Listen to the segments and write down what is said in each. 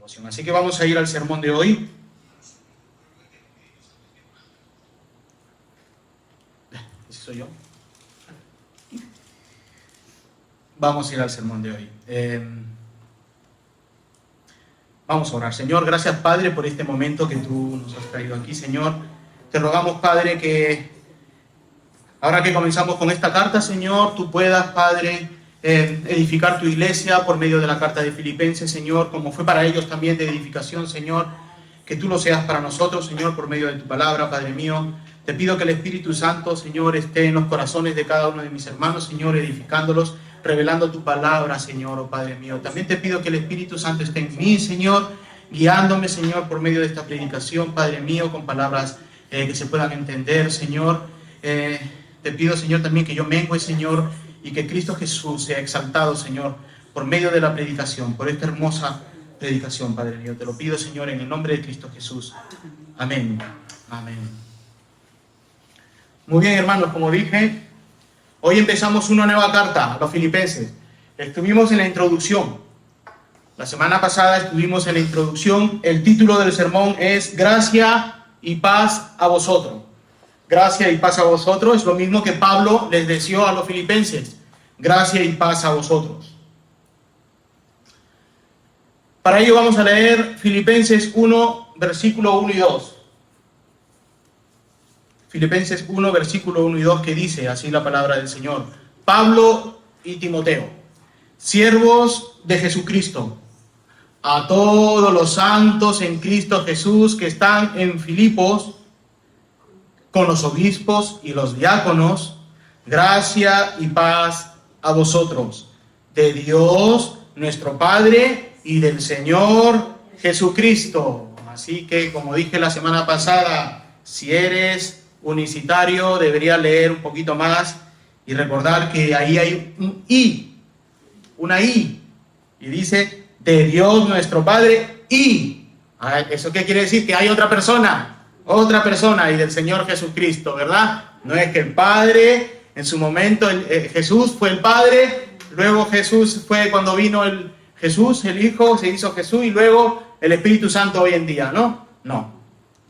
devoción. Así que vamos a ir al sermón de hoy. ¿Ese soy yo? Vamos a ir al sermón de hoy. Vamos a orar. Señor, gracias, Padre, por este momento que tú nos has traído aquí, Señor. Te rogamos, Padre, que ahora que comenzamos con esta carta, Señor, tú puedas, Padre, edificar tu iglesia por medio de la carta de Filipenses, Señor, como fue para ellos también de edificación, Señor. Que tú lo seas para nosotros, Señor, por medio de tu palabra, Padre mío. Te pido que el Espíritu Santo, Señor, esté en los corazones de cada uno de mis hermanos, Señor, edificándolos, revelando tu palabra, Señor, oh Padre mío. También te pido que el Espíritu Santo esté en mí, Señor, guiándome, Señor, por medio de esta predicación, Padre mío, con palabras que se puedan entender, Señor. Te pido, Señor, también que yo mengue, Señor, y que Cristo Jesús sea exaltado, Señor, por medio de la predicación, por esta hermosa predicación, Padre mío. Te lo pido, Señor, en el nombre de Cristo Jesús. Amén. Amén. Muy bien, hermanos, como dije, hoy empezamos una nueva carta a los Filipenses. Estuvimos en la introducción. La semana pasada estuvimos en la introducción. El título del sermón es Gracia y paz a vosotros. Gracia y paz a vosotros es lo mismo que Pablo les deseó a los filipenses. Gracia y paz a vosotros. Para ello vamos a leer Filipenses 1, versículo 1 y 2. Filipenses 1, versículo 1 y 2, que dice así la palabra del Señor. Pablo y Timoteo, siervos de Jesucristo, a todos los santos en Cristo Jesús que están en Filipos, con los obispos y los diáconos, gracia y paz a vosotros, de Dios nuestro Padre y del Señor Jesucristo. Así que, como dije la semana pasada, si eres unicitario, debería leer un poquito más y recordar que ahí hay un I, una I, y dice, de Dios nuestro Padre y, ¿eso qué quiere decir? Que hay otra persona y del Señor Jesucristo, ¿verdad? No es que el Padre, en su momento, Jesús fue el Padre, luego Jesús fue cuando vino el Hijo, se hizo Jesús, y luego el Espíritu Santo hoy en día, ¿no? No,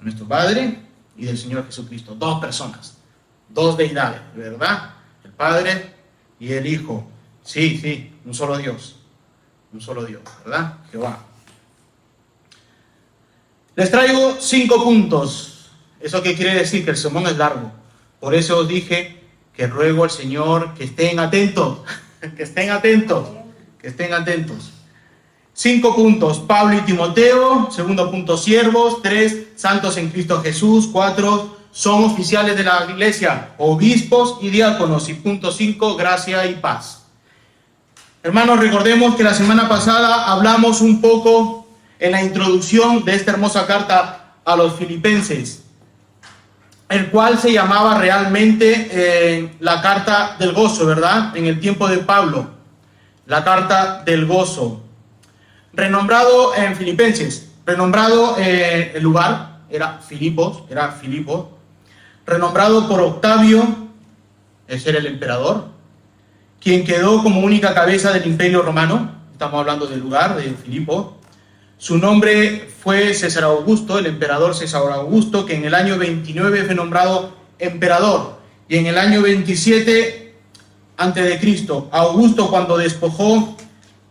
nuestro Padre y del Señor Jesucristo, dos personas, dos deidades, ¿verdad? El Padre y el Hijo, sí, un solo Dios, ¿verdad? Jehová. Les traigo 5 puntos. ¿Eso qué quiere decir? Que el sermón es largo. Por eso os dije que ruego al Señor que estén atentos, que estén atentos. 5 puntos, Pablo y Timoteo. Segundo punto, siervos. 3, santos en Cristo Jesús. 4, son oficiales de la iglesia, obispos y diáconos. Y punto 5, gracia y paz. Hermanos, recordemos que la semana pasada hablamos un poco en la introducción de esta hermosa carta a los filipenses, el cual se llamaba realmente la carta del gozo, ¿verdad? En el tiempo de Pablo, la carta del gozo. Renombrado en Filipenses, renombrado el lugar, era Filipos, renombrado por Octavio, ese era el emperador, quien quedó como única cabeza del imperio romano. Estamos hablando del lugar de Filipos. Su nombre fue César Augusto, el emperador César Augusto, que en el año 29 fue nombrado emperador. Y en el año 27 a.C., Augusto, cuando despojó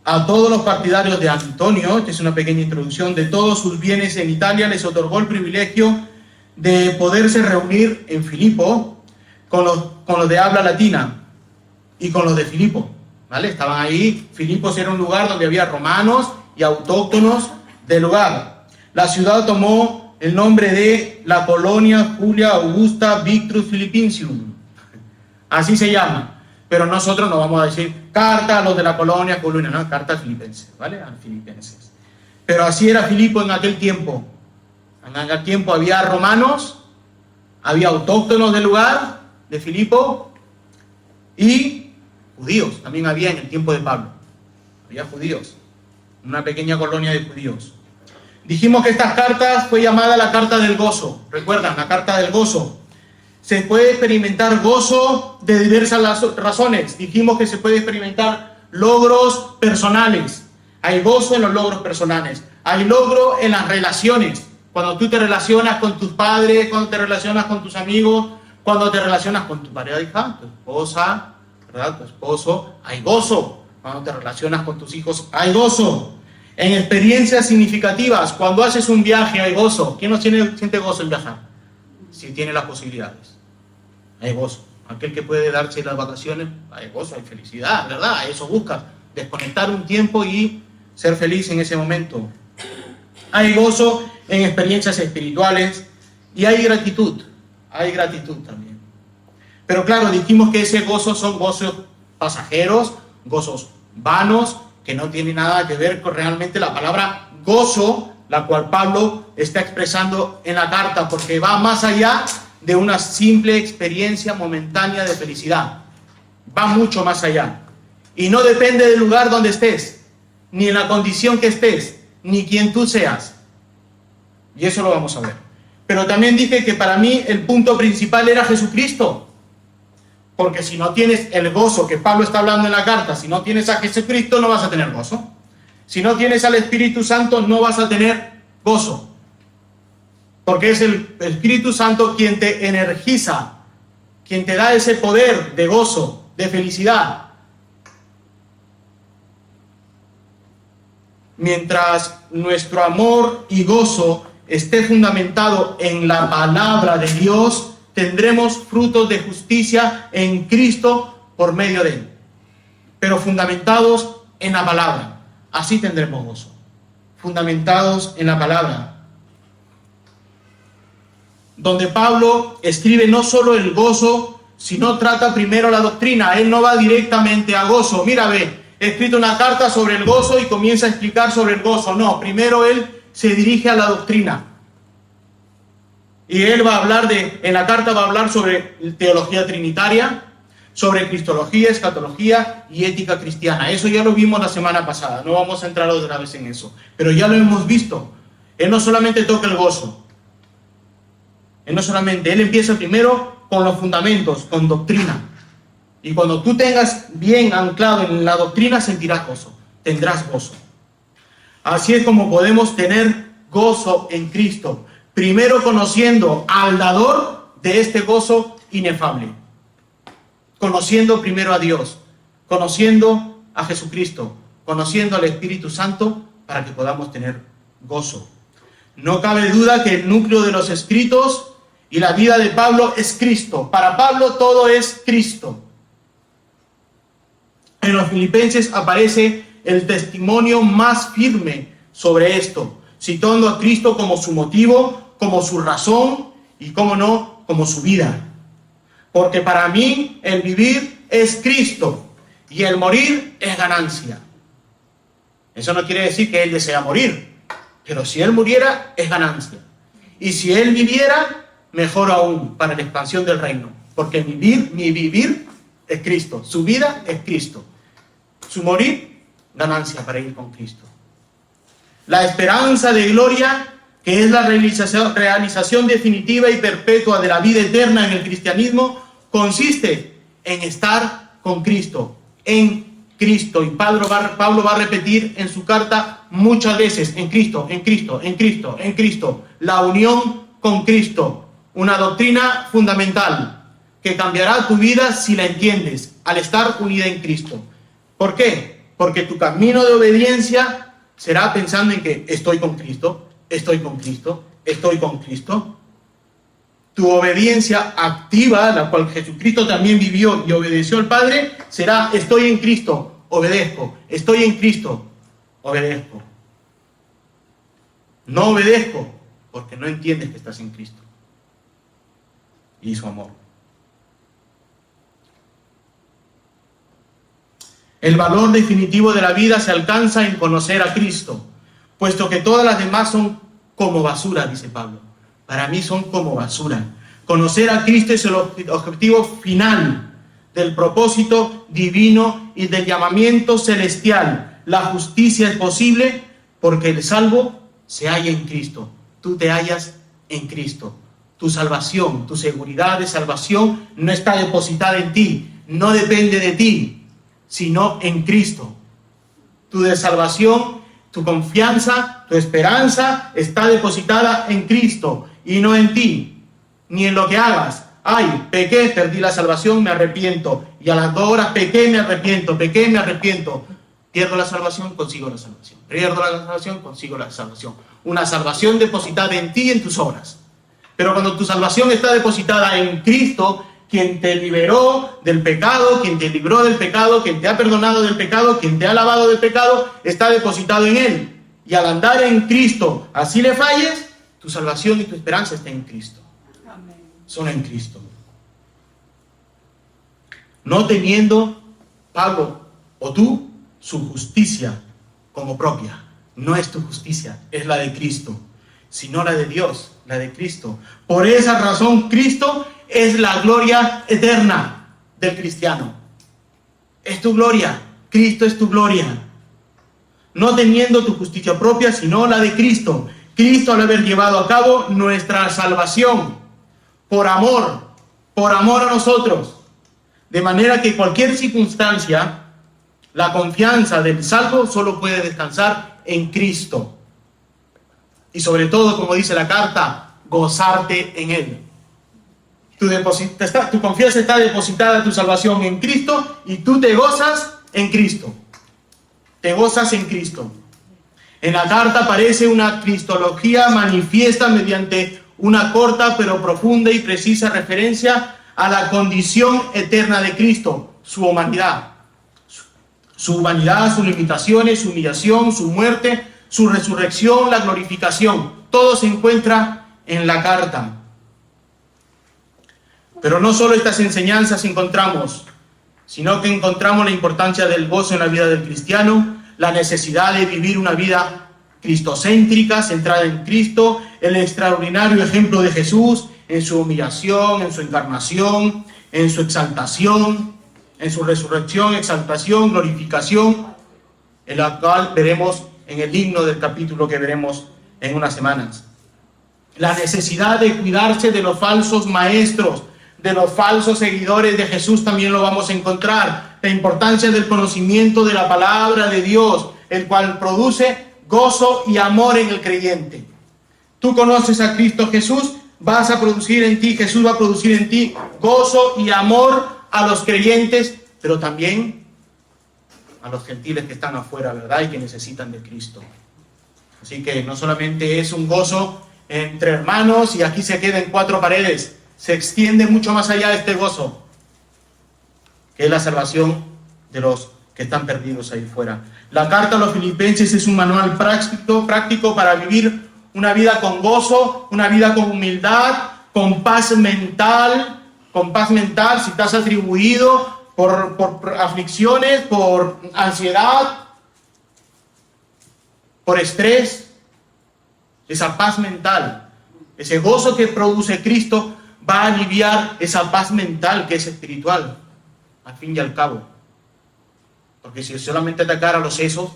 a todos los partidarios de Antonio, esta es una pequeña introducción, de todos sus bienes en Italia, les otorgó el privilegio de poderse reunir en Filipo con los de habla latina y con los de Filipo, ¿vale? Estaban ahí. Filipos era un lugar donde había romanos y autóctonos del lugar. La ciudad tomó el nombre de la Colonia Julia Augusta Victrus Philippincium. Así se llama. Pero nosotros no vamos a decir carta a los de la Colonia Julia, no, carta a Filipenses, ¿vale? A Filipenses. Pero así era Filipo en aquel tiempo. En aquel tiempo había romanos, había autóctonos del lugar de Filipo y judíos. También había en el tiempo de Pablo. Había judíos. Una pequeña colonia de judíos. Dijimos que estas cartas fue llamada la carta del gozo. ¿Recuerdan? La carta del gozo. Se puede experimentar gozo de diversas razones. Dijimos que se puede experimentar logros personales, Hay gozo en los logros personales. Hay logro en las relaciones. Cuando tú te relacionas con tus padres, cuando te relacionas con tus amigos, cuando te relacionas con tu pareja, tu esposa, ¿verdad? Tu esposo, hay gozo. Cuando te relacionas con tus hijos, hay gozo. En experiencias significativas, cuando haces un viaje, hay gozo. ¿Quién no siente gozo en viajar? Si tiene las posibilidades. Hay gozo. Aquel que puede darse las vacaciones, hay gozo, hay felicidad, ¿verdad? Eso buscas, desconectar un tiempo y ser feliz en ese momento. Hay gozo en experiencias espirituales y hay gratitud también. Pero claro, dijimos que ese gozo son gozos pasajeros, gozos vanos, que no tienen nada que ver con realmente la palabra gozo, la cual Pablo está expresando en la carta, porque va más allá de una simple experiencia momentánea de felicidad. Va mucho más allá. Y no depende del lugar donde estés, ni en la condición que estés, ni quien tú seas. Y eso lo vamos a ver. Pero también dije que para mí el punto principal era Jesucristo. Porque si no tienes el gozo que Pablo está hablando en la carta, si no tienes a Jesucristo, no vas a tener gozo. Si no tienes al Espíritu Santo, no vas a tener gozo. Porque es el Espíritu Santo quien te energiza, quien te da ese poder de gozo, de felicidad. Mientras nuestro amor y gozo esté fundamentado en la palabra de Dios, tendremos frutos de justicia en Cristo por medio de Él. Pero fundamentados en la palabra. Así tendremos gozo. Fundamentados en la palabra. Donde Pablo escribe no solo el gozo, sino trata primero la doctrina. Él no va directamente a gozo. Mira, ve, he escrito una carta sobre el gozo y comienza a explicar sobre el gozo. No, primero él se dirige a la doctrina. Y él va a hablar en la carta va a hablar sobre teología trinitaria, sobre cristología, escatología y ética cristiana. Eso ya lo vimos la semana pasada. No vamos a entrar otra vez en eso. Pero ya lo hemos visto. Él no solamente toca el gozo. Él empieza primero con los fundamentos, con doctrina. Y cuando tú tengas bien anclado en la doctrina, sentirás gozo, tendrás gozo. Así es como podemos tener gozo en Cristo. Primero conociendo al dador de este gozo inefable. Conociendo primero a Dios, conociendo a Jesucristo, conociendo al Espíritu Santo para que podamos tener gozo. No cabe duda que el núcleo de los escritos y la vida de Pablo es Cristo. Para Pablo todo es Cristo. En los Filipenses aparece el testimonio más firme sobre esto, citando a Cristo como su motivo, como su razón y, como no, como su vida. Porque para mí el vivir es Cristo y el morir es ganancia. Eso no quiere decir que él desea morir, pero si él muriera es ganancia. Y si él viviera, mejor aún para la expansión del reino, porque mi vivir es Cristo, su vida es Cristo, su morir, ganancia para ir con Cristo. La esperanza de gloria, que es la realización definitiva y perpetua de la vida eterna en el cristianismo, consiste en estar con Cristo, en Cristo. Y Pablo va a repetir en su carta muchas veces, en Cristo, en Cristo, en Cristo, en Cristo, la unión con Cristo. Una doctrina fundamental que cambiará tu vida si la entiendes al estar unida en Cristo. ¿Por qué? Porque tu camino de obediencia será pensando en que estoy con Cristo, estoy con Cristo, estoy con Cristo. Tu obediencia activa, la cual Jesucristo también vivió y obedeció al Padre, será estoy en Cristo, obedezco, estoy en Cristo, obedezco. No obedezco porque no entiendes que estás en Cristo y su amor. El valor definitivo de la vida se alcanza en conocer a Cristo, puesto que todas las demás son como basura, dice Pablo. Para mí son como basura. Conocer a Cristo es el objetivo final del propósito divino y del llamamiento celestial. La justicia es posible porque el salvo se halla en Cristo. Tú te hallas en Cristo. Tu salvación, tu seguridad de salvación no está depositada en ti, no depende de ti, sino en Cristo. tu de salvación, tu confianza, tu esperanza está depositada en Cristo y no en ti, ni en lo que hagas. Ay, pequé, perdí la salvación, me arrepiento. Y a las 2 horas pequé, me arrepiento, Pierdo la salvación, consigo la salvación. Pierdo la salvación, consigo la salvación. Una salvación depositada en ti y en tus obras. Pero cuando tu salvación está depositada en Cristo, quien te liberó del pecado, quien te libró del pecado, quien te ha perdonado del pecado, quien te ha lavado del pecado, está depositado en Él. Y al andar en Cristo, así le falles, tu salvación y tu esperanza está en Cristo. Amén. Son en Cristo. No teniendo Pablo o tú su justicia como propia. No es tu justicia, es la de Cristo, sino la de Dios, la de Cristo. Por esa razón, Cristo es la gloria eterna del cristiano. Es tu gloria, Cristo es tu gloria. No teniendo tu justicia propia, sino la de Cristo. Cristo al haber llevado a cabo nuestra salvación, por amor a nosotros. De manera que cualquier circunstancia, la confianza del salvo solo puede descansar en Cristo. Y sobre todo, como dice la carta, gozarte en Él. Tu confianza está depositada, tu salvación en Cristo, y tú te gozas en Cristo. Te gozas en Cristo. En la carta aparece una cristología manifiesta mediante una corta pero profunda y precisa referencia a la condición eterna de Cristo, su humanidad. Su humanidad, sus limitaciones, su humillación, su muerte, su resurrección, la glorificación. Todo se encuentra en la carta. Pero no solo estas enseñanzas encontramos, sino que encontramos la importancia del gozo en la vida del cristiano, la necesidad de vivir una vida cristocéntrica, centrada en Cristo, el extraordinario ejemplo de Jesús en su humillación, en su encarnación, en su exaltación, en su resurrección, exaltación, glorificación, en la cual veremos en el himno del capítulo que veremos en unas semanas. La necesidad de cuidarse de los falsos maestros, de los falsos seguidores de Jesús también lo vamos a encontrar. La importancia del conocimiento de la palabra de Dios, el cual produce gozo y amor en el creyente. Tú conoces a Cristo Jesús, vas a producir en ti, Jesús va a producir en ti gozo y amor a los creyentes, pero también a los gentiles que están afuera, ¿verdad? Y que necesitan de Cristo. Así que no solamente es un gozo entre hermanos y aquí se queda en 4 paredes, se extiende mucho más allá de este gozo, que es la salvación de los que están perdidos ahí fuera. La carta a los Filipenses es un manual práctico para vivir una vida con gozo, una vida con humildad, con paz mental, si estás atribuido por aflicciones, por ansiedad, por estrés, esa paz mental, ese gozo que produce Cristo va a aliviar esa paz mental que es espiritual, al fin y al cabo. Porque si solamente atacar a los sesos,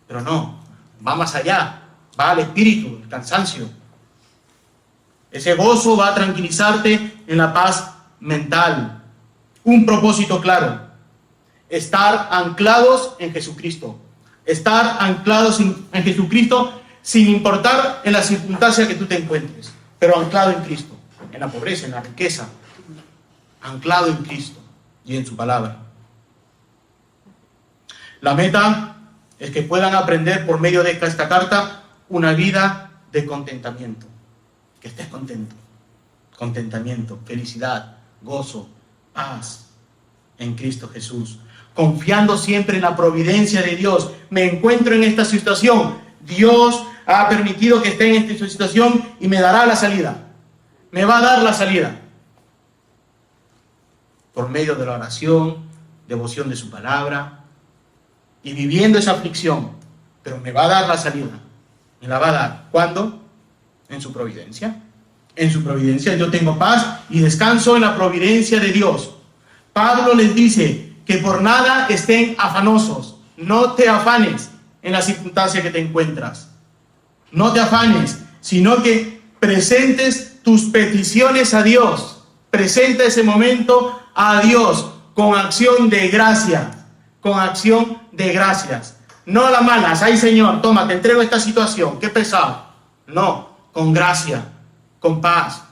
pero no, va más allá, va al espíritu, el cansancio. Ese gozo va a tranquilizarte en la paz mental. Un propósito claro: estar anclados en Jesucristo. Estar anclados en Jesucristo sin importar en la circunstancia que tú te encuentres, pero anclado en Cristo, en la pobreza, en la riqueza, anclado en Cristo y en su palabra. La meta es que puedan aprender por medio de esta carta una vida de contentamiento, que estés contento, contentamiento, felicidad, gozo, paz en Cristo Jesús, confiando siempre en la providencia de Dios. Me encuentro en esta situación, Dios ha permitido que esté en esta situación y me dará la salida, me va a dar la salida por medio de la oración, devoción de su palabra y viviendo esa aflicción, pero me va a dar la salida, me la va a dar. ¿Cuándo? En su providencia. En su providencia yo tengo paz y descanso en la providencia de Dios. Pablo les dice que por nada estén afanosos, no te afanes en la circunstancia que te encuentras, no te afanes, sino que presentes tus peticiones a Dios, presenta ese momento a Dios con acción de gracia, con acción de gracias. No a las malas. Ay, Señor, toma, te entrego esta situación. Qué pesado. No, con gracia, con paz,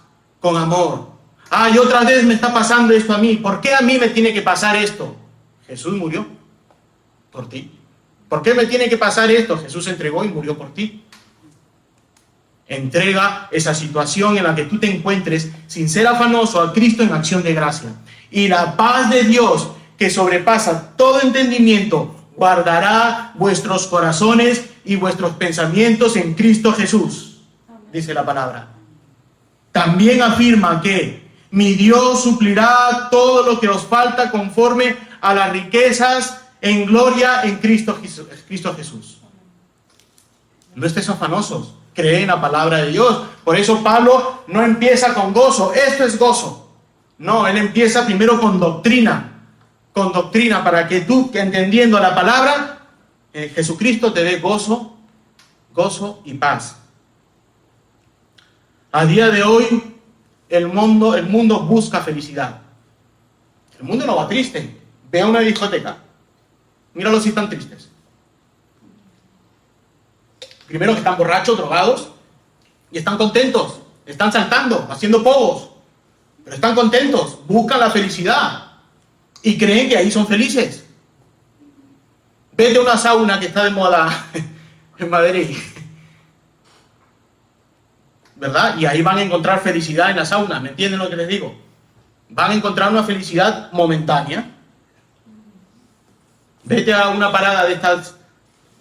con amor. Ay, otra vez me está pasando esto a mí. ¿Por qué a mí me tiene que pasar esto? Jesús murió por ti. ¿Por qué me tiene que pasar esto? Jesús se entregó y murió por ti. Entrega esa situación en la que tú te encuentres sin ser afanoso a Cristo en acción de gracia. Y la paz de Dios, que sobrepasa todo entendimiento, guardará vuestros corazones y vuestros pensamientos en Cristo Jesús, dice la palabra. También afirma que mi Dios suplirá todo lo que os falta conforme a las riquezas en gloria en Cristo Jesús. No estés afanosos, cree en la palabra de Dios. Por eso Pablo no empieza con gozo, esto es gozo. No, él empieza primero con doctrina, para que tú, entendiendo la palabra, Jesucristo te dé gozo y paz. A día de hoy, el mundo busca felicidad. El mundo no va triste. Ve a una discoteca. Míralo si están tristes. Primero que están borrachos, drogados, y están contentos. Están saltando, haciendo pogos. Pero están contentos, buscan la felicidad. Y creen que ahí son felices. Vete a una sauna que está de moda en Madrid. ¿Verdad? Y ahí van a encontrar felicidad en la sauna. ¿Me entienden lo que les digo? Van a encontrar una felicidad momentánea. Vete a una parada de estas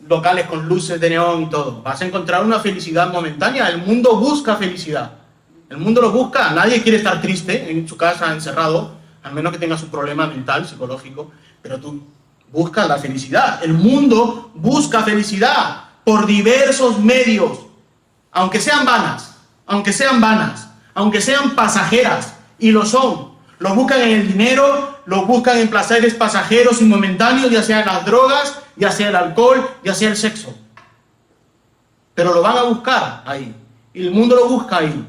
locales con luces de neón y todo. Vas a encontrar una felicidad momentánea. El mundo busca felicidad. El mundo lo busca. Nadie quiere estar triste en su casa, encerrado, al menos que tenga su problema mental, psicológico. Pero tú buscas la felicidad. El mundo busca felicidad por diversos medios. Aunque sean vanas, aunque sean pasajeras, y lo son. Lo buscan en el dinero, lo buscan en placeres pasajeros y momentáneos, ya sea en las drogas, ya sea el alcohol, ya sea el sexo. Pero lo van a buscar ahí. Y el mundo lo busca ahí.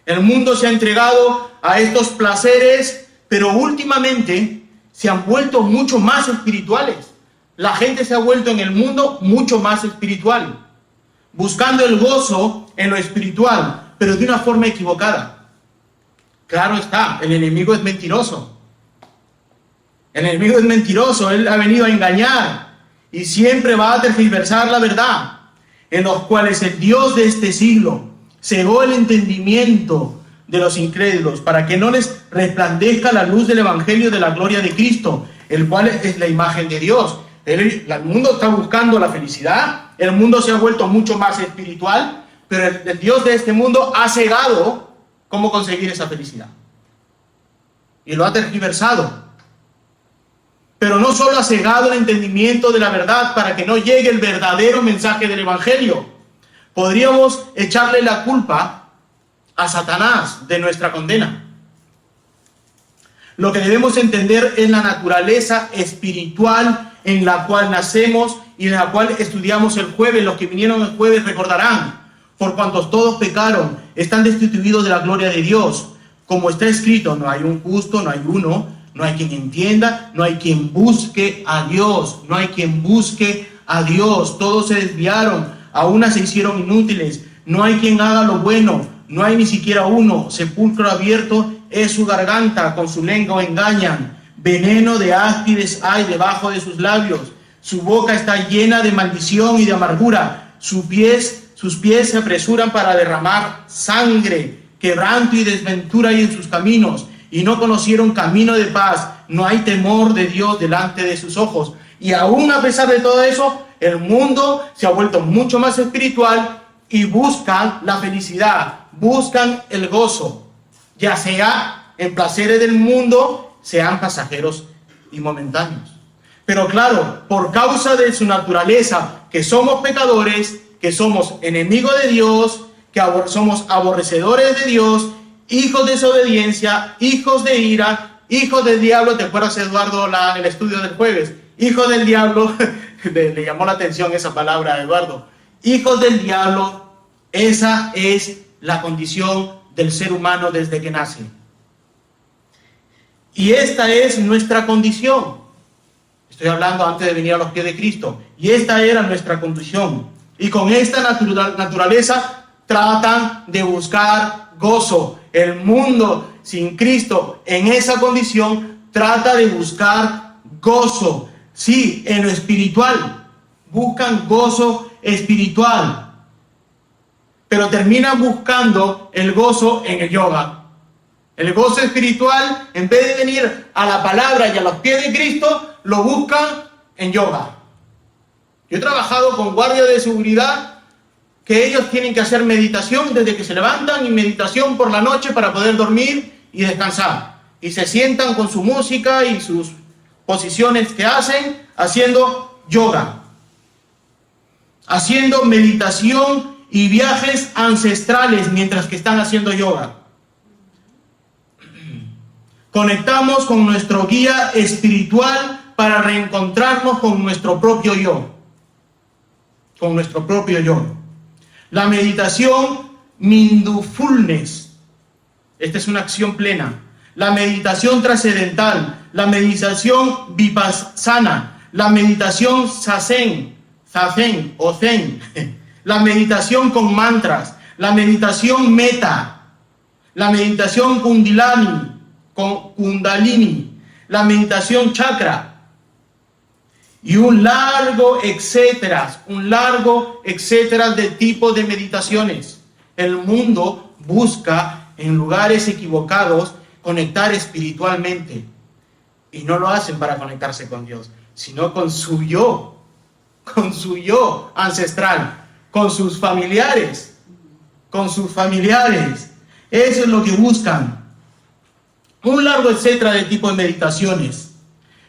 El mundo se ha entregado a estos placeres, pero últimamente se han vuelto mucho más espirituales. La gente se ha vuelto en el mundo mucho más espiritual, buscando el gozo en lo espiritual, pero de una forma equivocada. Claro está, el enemigo es mentiroso. El enemigo es mentiroso, él ha venido a engañar y siempre va a tergiversar la verdad, en los cuales el Dios de este siglo cegó el entendimiento de los incrédulos para que no les resplandezca la luz del evangelio de la gloria de Cristo, el cual es la imagen de Dios. El mundo está buscando la felicidad, el mundo se ha vuelto mucho más espiritual, pero el Dios de este mundo ha cegado cómo conseguir esa felicidad. Y lo ha tergiversado. Pero no solo ha cegado el entendimiento de la verdad para que no llegue el verdadero mensaje del evangelio. Podríamos echarle la culpa a Satanás de nuestra condena. Lo que debemos entender es la naturaleza espiritual en la cual nacemos y en la cual estudiamos el jueves. Los que vinieron el jueves recordarán: por cuantos todos pecaron, están destituidos de la gloria de Dios. Como está escrito, no hay un justo, no hay uno, no hay quien entienda, no hay quien busque a Dios, no hay quien busque a Dios. Todos se desviaron, a una se hicieron inútiles, no hay quien haga lo bueno, no hay ni siquiera uno. Sepulcro abierto es su garganta, con su lengua engañan. Veneno de áspides hay debajo de sus labios. Su boca está llena de maldición y de amargura. Sus pies se apresuran para derramar sangre. Quebranto y desventura hay en sus caminos, y no conocieron camino de paz. No hay temor de Dios delante de sus ojos. Y aún a pesar de todo eso, el mundo se ha vuelto mucho más espiritual y buscan la felicidad, buscan el gozo, ya sea en placeres del mundo, sean pasajeros y momentáneos. Pero claro, por causa de su naturaleza, que somos pecadores, que somos enemigos de Dios, que somos aborrecedores de Dios, hijos de desobediencia, hijos de ira, hijos del diablo. ¿Te acuerdas, Eduardo, el estudio del jueves? Hijos del diablo, le llamó la atención esa palabra a Eduardo. Hijos del diablo, esa es la condición del ser humano desde que nace. Y esta es nuestra condición. Estoy hablando antes de venir a los pies de Cristo. Y esta era nuestra condición. Y con esta naturaleza tratan de buscar gozo. El mundo sin Cristo en esa condición trata de buscar gozo. Sí, en lo espiritual. Buscan gozo espiritual. Pero terminan buscando el gozo en el yoga. El gozo espiritual, en vez de venir a la palabra y a los pies de Cristo, lo buscan en yoga. Yo he trabajado con guardias de seguridad que ellos tienen que hacer meditación desde que se levantan y meditación por la noche para poder dormir y descansar. Y se sientan con su música y sus posiciones que hacen haciendo yoga. Haciendo meditación y viajes ancestrales mientras que están haciendo yoga. Conectamos con nuestro guía espiritual para reencontrarnos con nuestro propio yo. Con nuestro propio yo. La meditación mindfulness. Esta es una acción plena. La meditación trascendental. La meditación vipassana. La meditación zazen o zen. La meditación con mantras. La meditación meta. La meditación kundalini. La meditación chakra. Y un largo etcétera de tipos de meditaciones. El mundo busca en lugares equivocados conectar espiritualmente. Y no lo hacen para conectarse con Dios, sino con su yo ancestral, con sus familiares. Eso es lo que buscan. Un largo etcétera de tipos de meditaciones,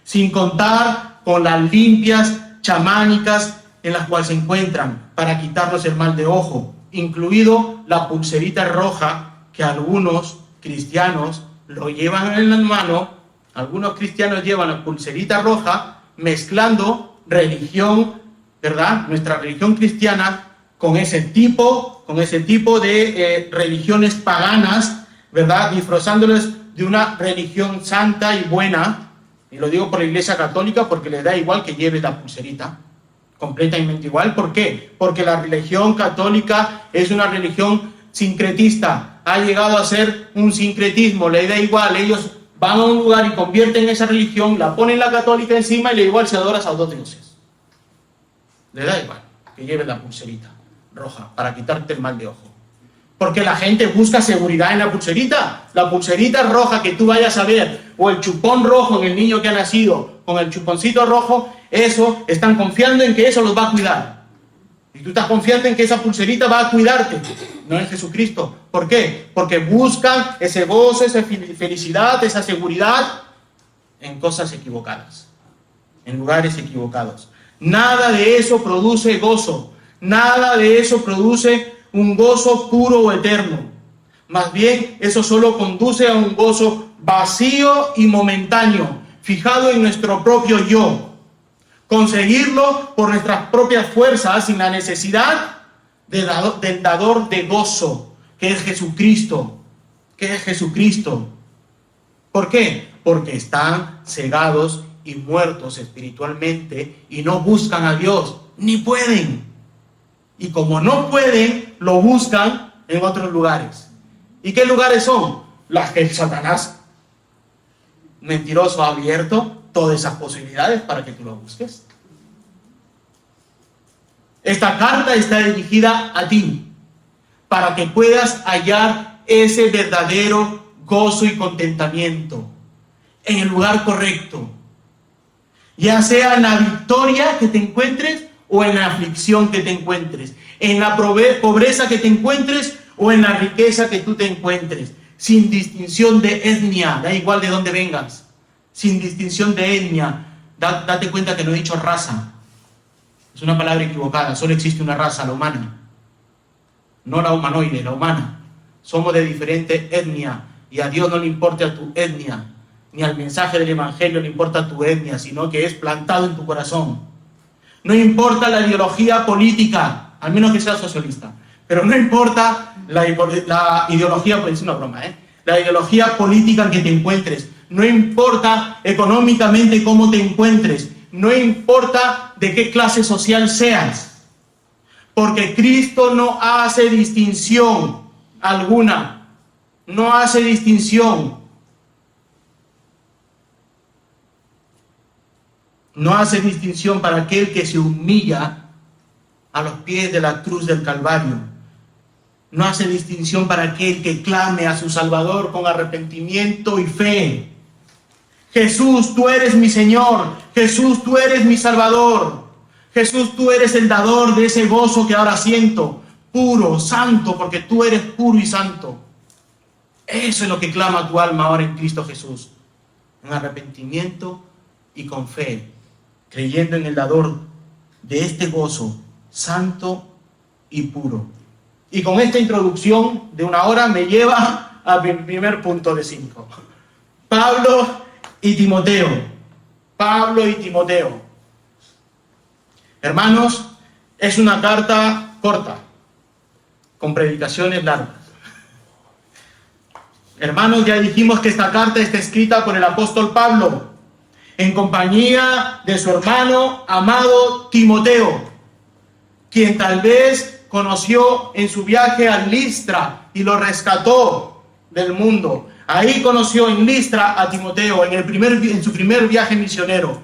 sin contar con las limpias chamánicas en las cuales se encuentran para quitarnos el mal de ojo, incluido la pulserita roja que algunos cristianos lo llevan en la mano. Algunos cristianos llevan la pulserita roja mezclando religión, ¿verdad? Nuestra religión cristiana con ese tipo de religiones paganas, ¿verdad? Disfrazándoles de una religión santa y buena. Y lo digo por la Iglesia Católica porque les da igual que lleve la pulserita. Completamente igual. ¿Por qué? Porque la religión católica es una religión sincretista. Ha llegado a ser un sincretismo. Le da igual. Ellos van a un lugar y convierten esa religión, la ponen la católica encima y le da igual si adoras a dos dioses. Le da igual que lleves la pulserita roja para quitarte el mal de ojo. Porque la gente busca seguridad en la pulserita. La pulserita roja que tú vayas a ver, o el chupón rojo en el niño que ha nacido, con el chuponcito rojo, eso, están confiando en que eso los va a cuidar. Y tú estás confiando en que esa pulserita va a cuidarte, no en Jesucristo. ¿Por qué? Porque buscan ese gozo, esa felicidad, esa seguridad en cosas equivocadas, en lugares equivocados. Nada de eso produce gozo, nada de eso produce un gozo puro o eterno. Más bien, eso solo conduce a un gozo vacío y momentáneo, fijado en nuestro propio yo. Conseguirlo por nuestras propias fuerzas, sin la necesidad del dador de gozo, que es Jesucristo. ¿Por qué? Porque están cegados y muertos espiritualmente y no buscan a Dios, ni pueden. Y como no pueden, lo buscan en otros lugares. ¿Y qué lugares son? Las que Satanás, mentiroso, ha abierto todas esas posibilidades para que tú lo busques. Esta carta está dirigida a ti, para que puedas hallar ese verdadero gozo y contentamiento en el lugar correcto. Ya sea en la victoria que te encuentres o en la aflicción que te encuentres, en la pobreza que te encuentres o en la riqueza que tú te encuentres, sin distinción de etnia, da igual de dónde vengas, sin distinción de etnia. Date cuenta que no he dicho raza, es una palabra equivocada, solo existe una raza, la humana, no la humanoide, la humana. Somos de diferente etnia y a Dios no le importa tu etnia, ni al mensaje del Evangelio le importa tu etnia, sino que es plantado en tu corazón. No importa la ideología política, al menos que seas socialista, pero no importa la ideología, pues es una broma, la ideología política en que te encuentres, no importa económicamente cómo te encuentres, no importa de qué clase social seas, porque Cristo no hace distinción alguna, no hace distinción. No hace distinción para aquel que se humilla a los pies de la cruz del Calvario. No hace distinción para aquel que clame a su Salvador con arrepentimiento y fe. Jesús, tú eres mi Señor. Jesús, tú eres mi Salvador. Jesús, tú eres el dador de ese gozo que ahora siento. Puro, santo, porque tú eres puro y santo. Eso es lo que clama tu alma ahora en Cristo Jesús. En arrepentimiento y con fe. Creyendo en el dador de este gozo santo y puro. Y con esta introducción de 1 hora me lleva a mi primer punto de 5. Pablo y Timoteo. Pablo y Timoteo. Hermanos, es una carta corta, con predicaciones largas. Hermanos, ya dijimos que esta carta está escrita por el apóstol Pablo, en compañía de su hermano amado Timoteo, quien tal vez conoció en su viaje a Listra y lo rescató del mundo. Ahí conoció en Listra a Timoteo, en su primer viaje misionero.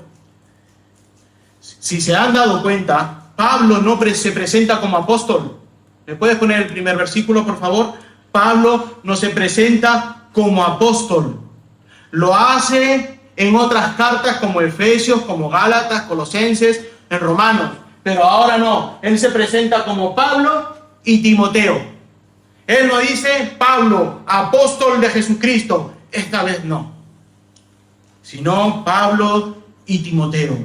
Si se han dado cuenta, Pablo no se presenta como apóstol. ¿Me puedes poner el primer versículo, por favor? Pablo no se presenta como apóstol. Lo hace en otras cartas como Efesios, como Gálatas, Colosenses, en Romanos. Pero ahora no. Él se presenta como Pablo y Timoteo. Él no dice Pablo, apóstol de Jesucristo. Esta vez no. Sino Pablo y Timoteo.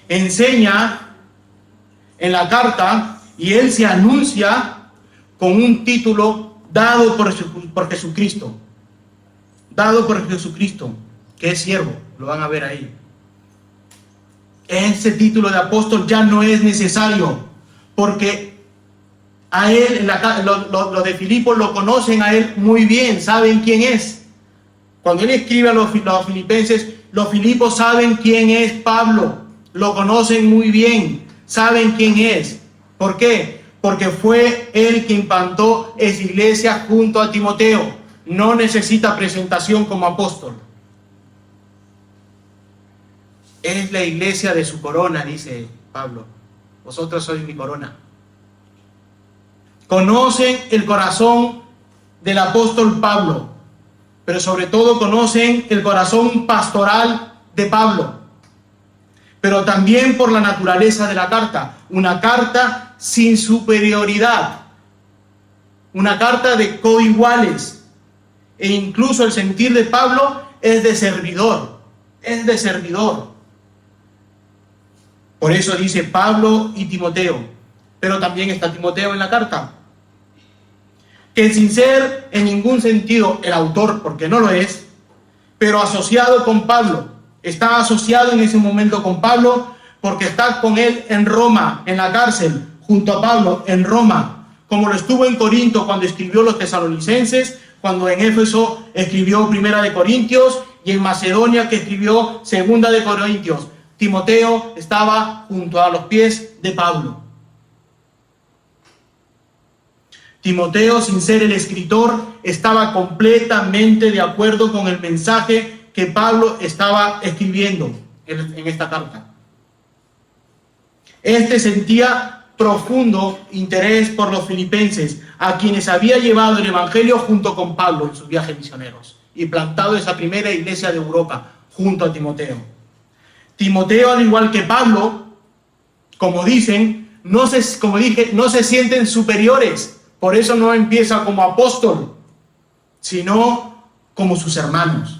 Enseña en la carta y él se anuncia con un título dado por Jesucristo. Dado por Jesucristo, que es siervo. Lo van a ver ahí. Ese título de apóstol ya no es necesario, porque a él, los de Filipo lo conocen a él muy bien, saben quién es. Cuando él escribe a los filipenses, los filipos saben quién es Pablo, lo conocen muy bien, saben quién es. ¿Por qué? Porque fue él quien plantó esa iglesia junto a Timoteo. No necesita presentación como apóstol. Es la iglesia de su corona, dice Pablo. Vosotros sois mi corona. Conocen el corazón del apóstol Pablo, pero sobre todo conocen el corazón pastoral de Pablo. Pero también por la naturaleza de la carta. Una carta sin superioridad. Una carta de coiguales. E incluso el sentir de Pablo es de servidor. Es de servidor. Por eso dice Pablo y Timoteo. Pero también está Timoteo en la carta. Que sin ser en ningún sentido el autor, porque no lo es, pero asociado con Pablo. Está asociado en ese momento con Pablo porque está con él en Roma, en la cárcel, junto a Pablo en Roma. Como lo estuvo en Corinto cuando escribió los tesalonicenses, cuando en Éfeso escribió Primera de Corintios y en Macedonia que escribió Segunda de Corintios. Timoteo estaba junto a los pies de Pablo. Timoteo, sin ser el escritor, estaba completamente de acuerdo con el mensaje que Pablo estaba escribiendo en esta carta. Este sentía profundo interés por los filipenses, a quienes había llevado el evangelio junto con Pablo en sus viajes misioneros y plantado esa primera iglesia de Europa junto a Timoteo. Timoteo, al igual que Pablo, como dicen, no se sienten superiores. Por eso no empieza como apóstol, sino como sus hermanos.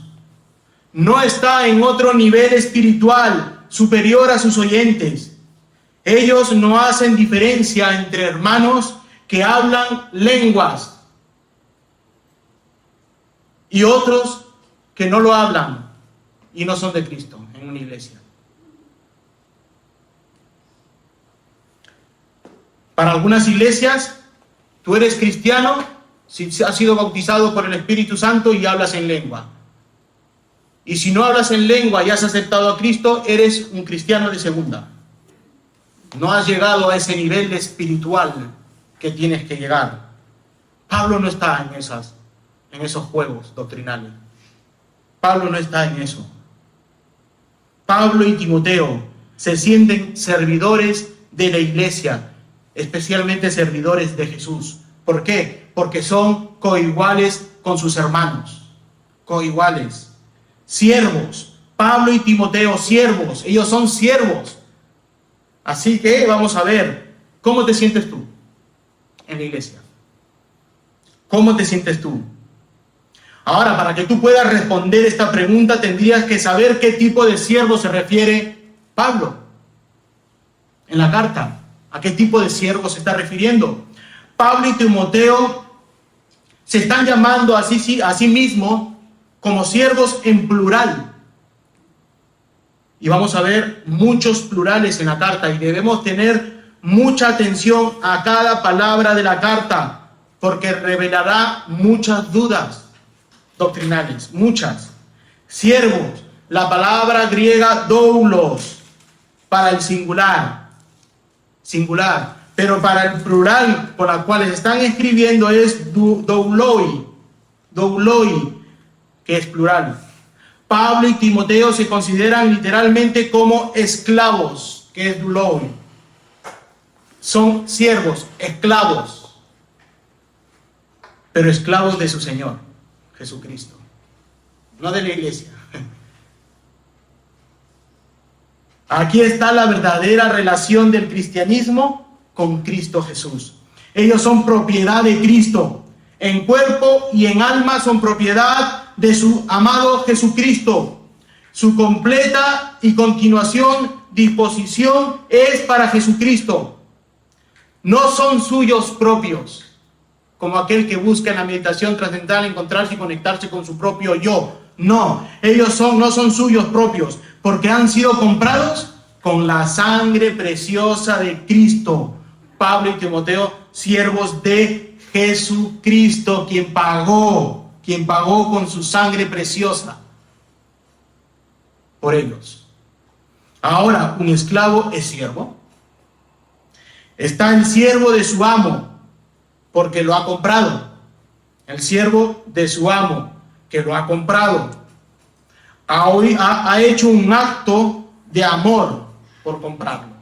No está en otro nivel espiritual superior a sus oyentes. Ellos no hacen diferencia entre hermanos que hablan lenguas y otros que no lo hablan y no son de Cristo en una iglesia. Para algunas iglesias, tú eres cristiano si has sido bautizado por el Espíritu Santo y hablas en lengua. Y si no hablas en lengua y has aceptado a Cristo, eres un cristiano de segunda. No has llegado a ese nivel espiritual que tienes que llegar. Pablo no está en esos juegos doctrinales. Pablo no está en eso. Pablo y Timoteo se sienten servidores de la iglesia, especialmente servidores de Jesús. ¿Por qué? Porque son coiguales con sus hermanos. Coiguales. Siervos. Pablo y Timoteo, siervos. Ellos son siervos. Así que vamos a ver, ¿cómo te sientes tú en la iglesia? ¿Cómo te sientes tú? Ahora, para que tú puedas responder esta pregunta, tendrías que saber qué tipo de siervo se refiere Pablo en la carta. ¿A qué tipo de siervo se está refiriendo? Pablo y Timoteo se están llamando a sí mismos como siervos en plural. Y vamos a ver muchos plurales en la carta y debemos tener mucha atención a cada palabra de la carta, porque revelará muchas dudas doctrinales, muchas. Siervos, la palabra griega doulos, para el singular, pero para el plural por la cual están escribiendo es douloi, que es plural. Pablo y Timoteo se consideran literalmente como esclavos, que es douloi. Son siervos, esclavos, pero esclavos de su Señor, Jesucristo, no de la iglesia. Aquí está la verdadera relación del cristianismo con Cristo Jesús. Ellos son propiedad de Cristo. En cuerpo y en alma son propiedad de su amado Jesucristo. Su completa y disposición es para Jesucristo. No son suyos propios, como aquel que busca en la meditación trascendental encontrarse y conectarse con su propio yo. No, ellos no son suyos propios, porque han sido comprados con la sangre preciosa de Cristo. Pablo y Timoteo, siervos de Jesucristo, quien pagó con su sangre preciosa por ellos. Ahora, un esclavo es siervo. Está el siervo de su amo, porque lo ha comprado. El siervo de su amo, que lo ha comprado. Ha hecho un acto de amor por comprarlo.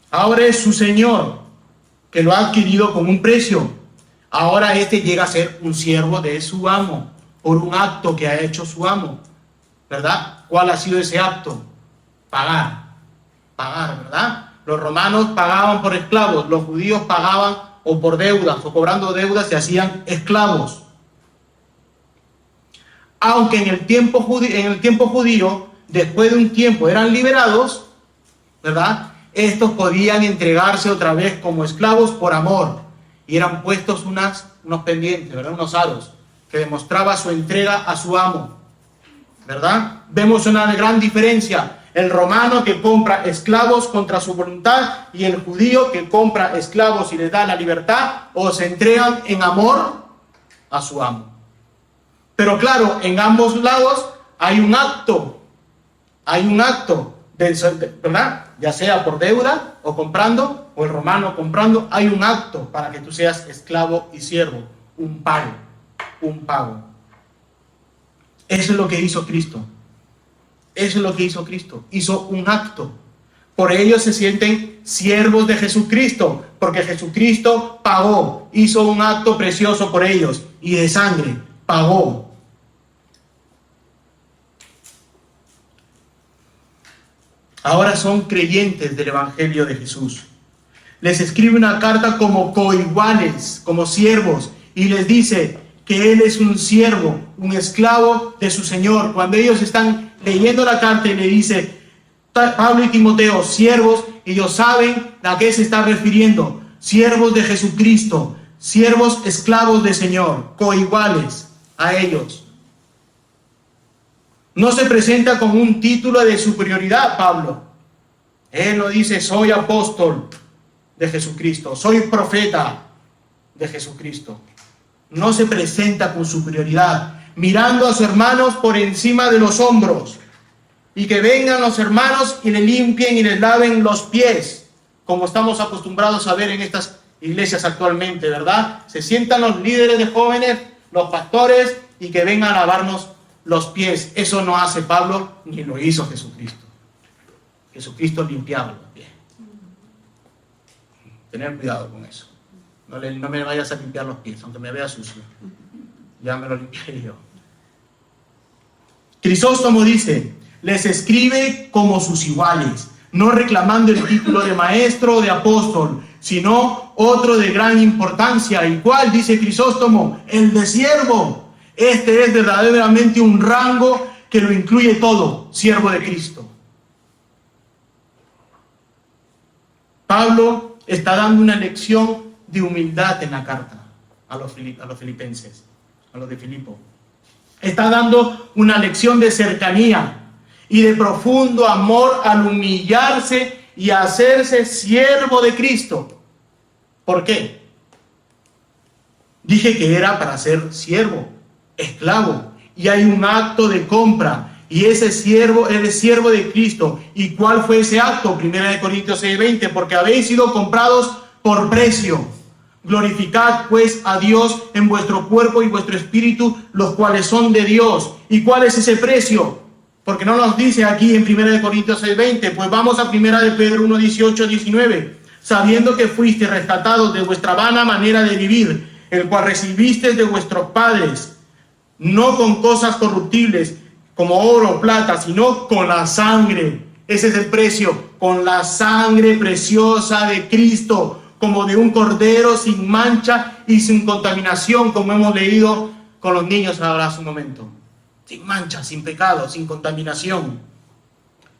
Ahora es su señor, que lo ha adquirido con un precio. Ahora este llega a ser un siervo de su amo, por un acto que ha hecho su amo. ¿Verdad? ¿Cuál ha sido ese acto? Pagar, ¿verdad? Los romanos pagaban por esclavos, los judíos pagaban o por deudas, o cobrando deudas se hacían esclavos. Aunque en el tiempo judío, después de un tiempo eran liberados, ¿verdad? Estos podían entregarse otra vez como esclavos por amor, y eran puestos unos pendientes, ¿verdad? Unos aros, que demostraba su entrega a su amo, ¿verdad? Vemos una gran diferencia. El romano que compra esclavos contra su voluntad y el judío que compra esclavos y les da la libertad o se entregan en amor a su amo. Pero claro, en ambos lados hay un acto, ¿verdad? Ya sea por deuda o comprando, o el romano comprando, hay un acto para que tú seas esclavo y siervo, un pago. Eso es lo que hizo Cristo. Hizo un acto. Por ello se sienten siervos de Jesucristo, porque Jesucristo pagó, hizo un acto precioso por ellos y de sangre, pagó. Ahora son creyentes del Evangelio de Jesús. Les escribe una carta como coiguales, como siervos, y les dice que Él es un siervo, un esclavo de su Señor. Cuando ellos están leyendo la carta y le dice, Pablo y Timoteo, siervos, ellos saben a qué se está refiriendo. Siervos de Jesucristo, siervos esclavos del Señor, coiguales a ellos. No se presenta con un título de superioridad, Pablo. Él no dice, soy apóstol de Jesucristo, soy profeta de Jesucristo. No se presenta con superioridad. mirando a sus hermanos por encima de los hombros, y que vengan los hermanos y le limpien y les laven los pies, como estamos acostumbrados a ver en estas iglesias actualmente, ¿verdad? Se sientan los líderes de jóvenes, los pastores, y que vengan a lavarnos los pies. Eso no hace Pablo, ni lo hizo Jesucristo. Jesucristo limpiaba los pies. Tener cuidado con eso. No me vayas a limpiar los pies, aunque me vea sucio. Ya me lo limpiaré yo. Crisóstomo dice, les escribe como sus iguales, no reclamando el título de maestro o de apóstol, sino otro de gran importancia. ¿Y cuál? Dice Crisóstomo, el de siervo. Este es verdaderamente un rango que lo incluye todo, siervo de Cristo. Pablo está dando una lección de humildad en la carta a los filipenses, a los de Filipo. Está dando una lección de cercanía y de profundo amor al humillarse y hacerse siervo de Cristo. ¿Por qué? Dije que era para ser siervo, esclavo, y hay un acto de compra, y ese siervo es siervo de Cristo. ¿Y cuál fue ese acto? 1 Corintios 6:20, porque habéis sido comprados por precio. Glorificad pues a Dios en vuestro cuerpo y vuestro espíritu, los cuales son de Dios. ¿Y cuál es ese precio? Porque no nos dice aquí en 1 Corintios 6:20, pues vamos a 1 de Pedro 1:18-19, sabiendo que fuiste rescatados de vuestra vana manera de vivir, el cual recibisteis de vuestros padres, no con cosas corruptibles, como oro o plata, sino con la sangre. Ese es el precio, con la sangre preciosa de Cristo, como de un cordero sin mancha y sin contaminación, como hemos leído con los niños ahora hace un momento. Sin mancha, sin pecado, sin contaminación.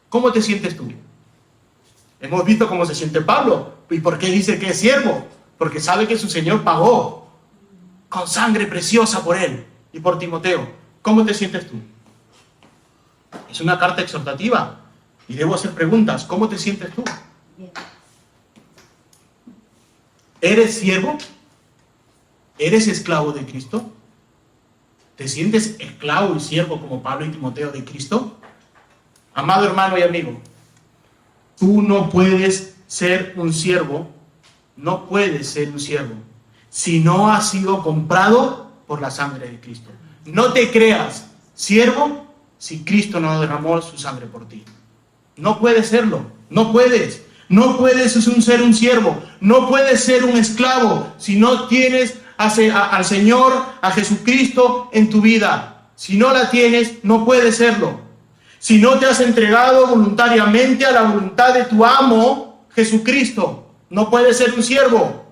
¿Cómo te sientes tú? Hemos visto cómo se siente Pablo. ¿Y por qué dice que es siervo? Porque sabe que su Señor pagó con sangre preciosa por él y por Timoteo. ¿Cómo te sientes tú? Es una carta exhortativa y debo hacer preguntas. ¿Cómo te sientes tú? ¿Eres siervo? ¿Eres esclavo de Cristo? ¿Te sientes esclavo y siervo como Pablo y Timoteo de Cristo? Amado hermano y amigo, tú no puedes ser un siervo, no puedes ser un siervo si no has sido comprado por la sangre de Cristo. No te creas siervo si Cristo no derramó su sangre por ti. No puedes serlo, no puedes. No puedes ser un siervo, no puedes ser un esclavo si no tienes al Señor, a Jesucristo en tu vida. Si no la tienes, no puedes serlo. Si no te has entregado voluntariamente a la voluntad de tu amo, Jesucristo, no puedes ser un siervo.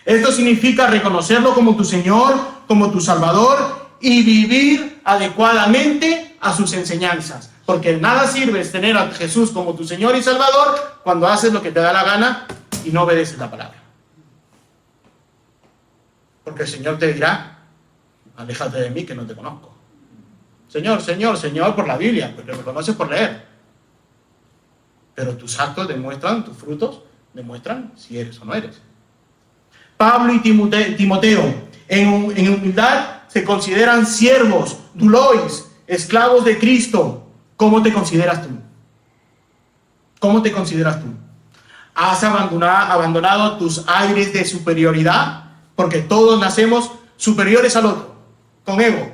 Esto significa reconocerlo como tu Señor, como tu Salvador y vivir adecuadamente a sus enseñanzas. Porque nada sirve tener a Jesús como tu Señor y Salvador cuando haces lo que te da la gana y no obedeces la palabra. Porque el Señor te dirá, aléjate de mí que no te conozco. Señor, Señor, Señor por la Biblia, porque me conoces por leer. Pero tus actos demuestran, tus frutos demuestran si eres o no eres. Pablo y Timoteo en humildad se consideran siervos, dulois, esclavos de Cristo. ¿Cómo te consideras tú? ¿Cómo te consideras tú? ¿Has abandonado tus aires de superioridad? Porque todos nacemos superiores al otro, con ego.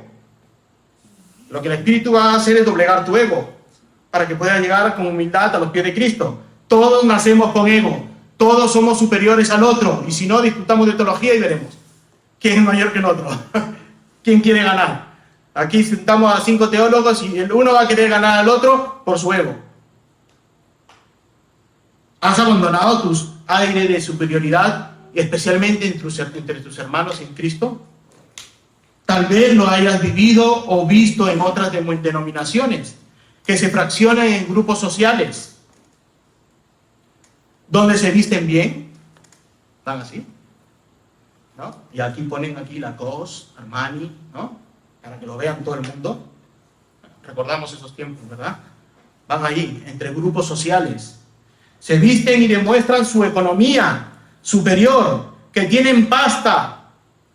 Lo que el Espíritu va a hacer es doblegar tu ego, para que puedas llegar con humildad a los pies de Cristo. Todos nacemos con ego, todos somos superiores al otro, y si no, discutamos de teología y veremos quién es mayor que el otro, quién quiere ganar. Aquí sentamos a 5 teólogos y el uno va a querer ganar al otro por su ego. ¿Has abandonado tus aires de superioridad, especialmente entre tus hermanos en Cristo? Tal vez lo hayas vivido o visto en otras denominaciones que se fraccionan en grupos sociales, donde se visten bien, están así, ¿no? Y aquí ponen aquí Lacoste, Armani, ¿no? Para que lo vean todo el mundo. Recordamos esos tiempos, ¿verdad? Van ahí, entre grupos sociales. Se visten y demuestran su economía superior, que tienen pasta.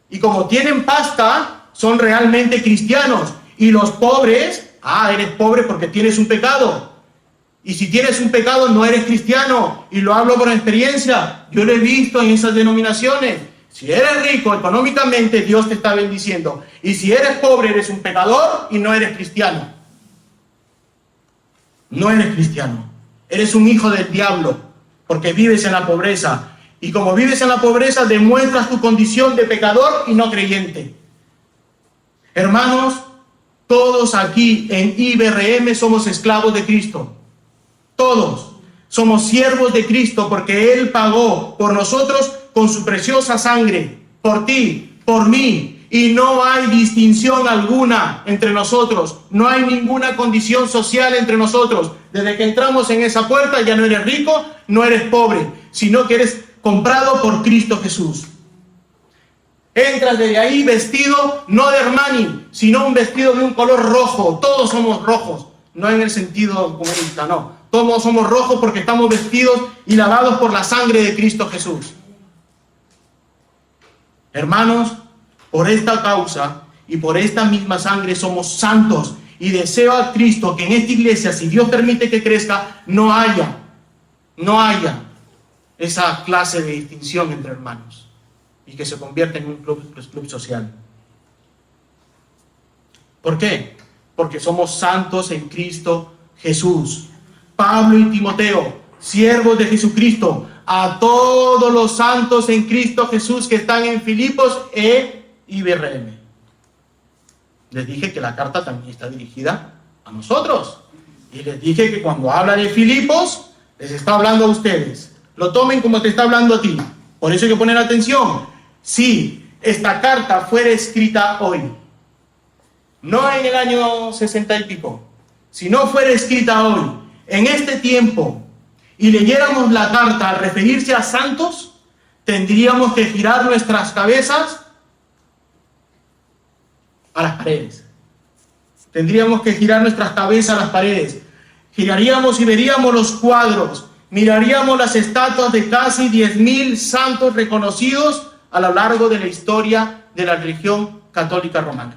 Y como tienen pasta, son realmente cristianos. Y los pobres, eres pobre porque tienes un pecado. Y si tienes un pecado no eres cristiano. Y lo hablo por experiencia. Yo lo he visto en esas denominaciones. Si eres rico económicamente, Dios te está bendiciendo. Y si eres pobre, eres un pecador y no eres cristiano. No eres cristiano. Eres un hijo del diablo porque vives en la pobreza. Y como vives en la pobreza, demuestras tu condición de pecador y no creyente. Hermanos, todos aquí en IBRM somos esclavos de Cristo. Todos somos siervos de Cristo porque Él pagó por nosotros con su preciosa sangre, por ti, por mí. Y no hay distinción alguna entre nosotros. No hay ninguna condición social entre nosotros. Desde que entramos en esa puerta ya no eres rico, no eres pobre, sino que eres comprado por Cristo Jesús. Entras desde ahí vestido no de Armani, sino un vestido de un color rojo. Todos somos rojos, no en el sentido comunista, no. Todos somos rojos porque estamos vestidos y lavados por la sangre de Cristo Jesús. Hermanos, por esta causa y por esta misma sangre somos santos. Y deseo a Cristo que en esta iglesia, si Dios permite que crezca, no haya esa clase de distinción entre hermanos y que se convierta en un club social. ¿Por qué? Porque somos santos en Cristo Jesús. Pablo y Timoteo, siervos de Jesucristo, a todos los santos en Cristo Jesús que están en Filipos e IBRM. Les dije que la carta también está dirigida a nosotros. Y les dije que cuando habla de Filipos, les está hablando a ustedes. Lo tomen como te está hablando a ti. Por eso hay que poner atención. Si esta carta fuera escrita hoy, no en el año 60 y pico, si no fuera escrita hoy, en este tiempo, y leyéramos la carta al referirse a santos, tendríamos que girar nuestras cabezas a las paredes. Tendríamos que girar nuestras cabezas a las paredes. Giraríamos y veríamos los cuadros. Miraríamos las estatuas de casi 10.000 santos reconocidos a lo largo de la historia de la religión católica romana.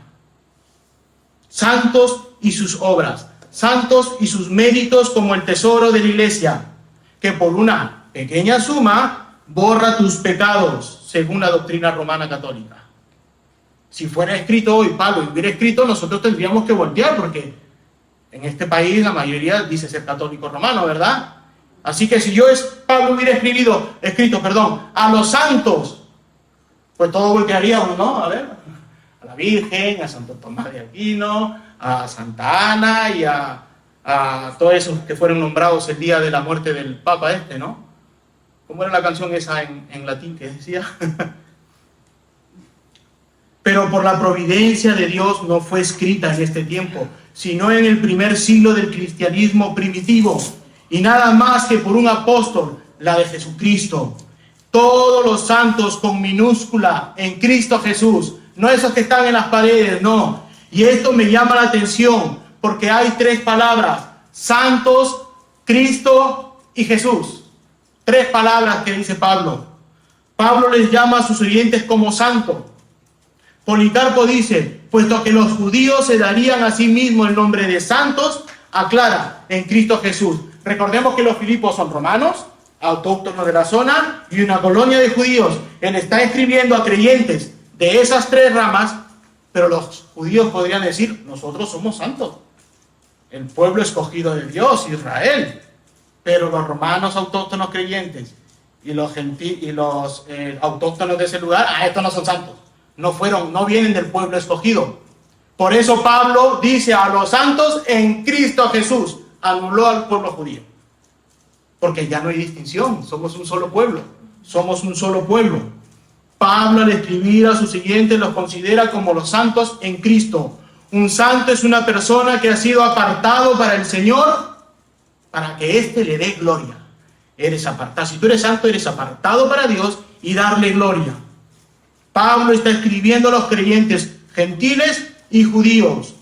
Santos y sus obras, santos y sus méritos como el tesoro de la iglesia, que por una pequeña suma borra tus pecados, según la doctrina romana católica. Si fuera escrito hoy, Pablo hubiera escrito, nosotros tendríamos que voltear, porque en este país la mayoría dice ser católico romano, ¿verdad? Así que si Pablo hubiera escrito, a los santos, pues todos voltearíamos, ¿no? A ver, a la Virgen, a Santo Tomás de Aquino, a Santa Ana y a todos esos que fueron nombrados el día de la muerte del Papa ¿no? ¿Cómo era la canción esa en latín que decía? Pero por la providencia de Dios no fue escrita en este tiempo, sino en el primer siglo del cristianismo primitivo, y nada más que por un apóstol, la de Jesucristo. Todos los santos con minúscula en Cristo Jesús, no esos que están en las paredes, no. Y esto me llama la atención, porque hay 3 palabras: santos, Cristo y Jesús. 3 palabras que dice Pablo. Pablo les llama a sus oyentes como santos. Policarpo dice, puesto que los judíos se darían a sí mismos el nombre de santos, aclara, en Cristo Jesús. Recordemos que los Filipos son romanos, autóctonos de la zona, y una colonia de judíos. Él está escribiendo a creyentes de esas 3 ramas, pero los judíos podrían decir, nosotros somos santos, el pueblo escogido de Dios, Israel. Pero los romanos autóctonos creyentes y los autóctonos de ese lugar, estos no son santos. No vienen del pueblo escogido. Por eso Pablo dice a los santos en Cristo Jesús. Anuló al pueblo judío. Porque ya no hay distinción. Somos un solo pueblo. Somos un solo pueblo. Pablo al escribir a sus siguientes los considera como los santos en Cristo. Un santo es una persona que ha sido apartado para el Señor para que éste le dé gloria. Eres apartado. Si tú eres santo, eres apartado para Dios y darle gloria. Pablo está escribiendo a los creyentes gentiles y judíos.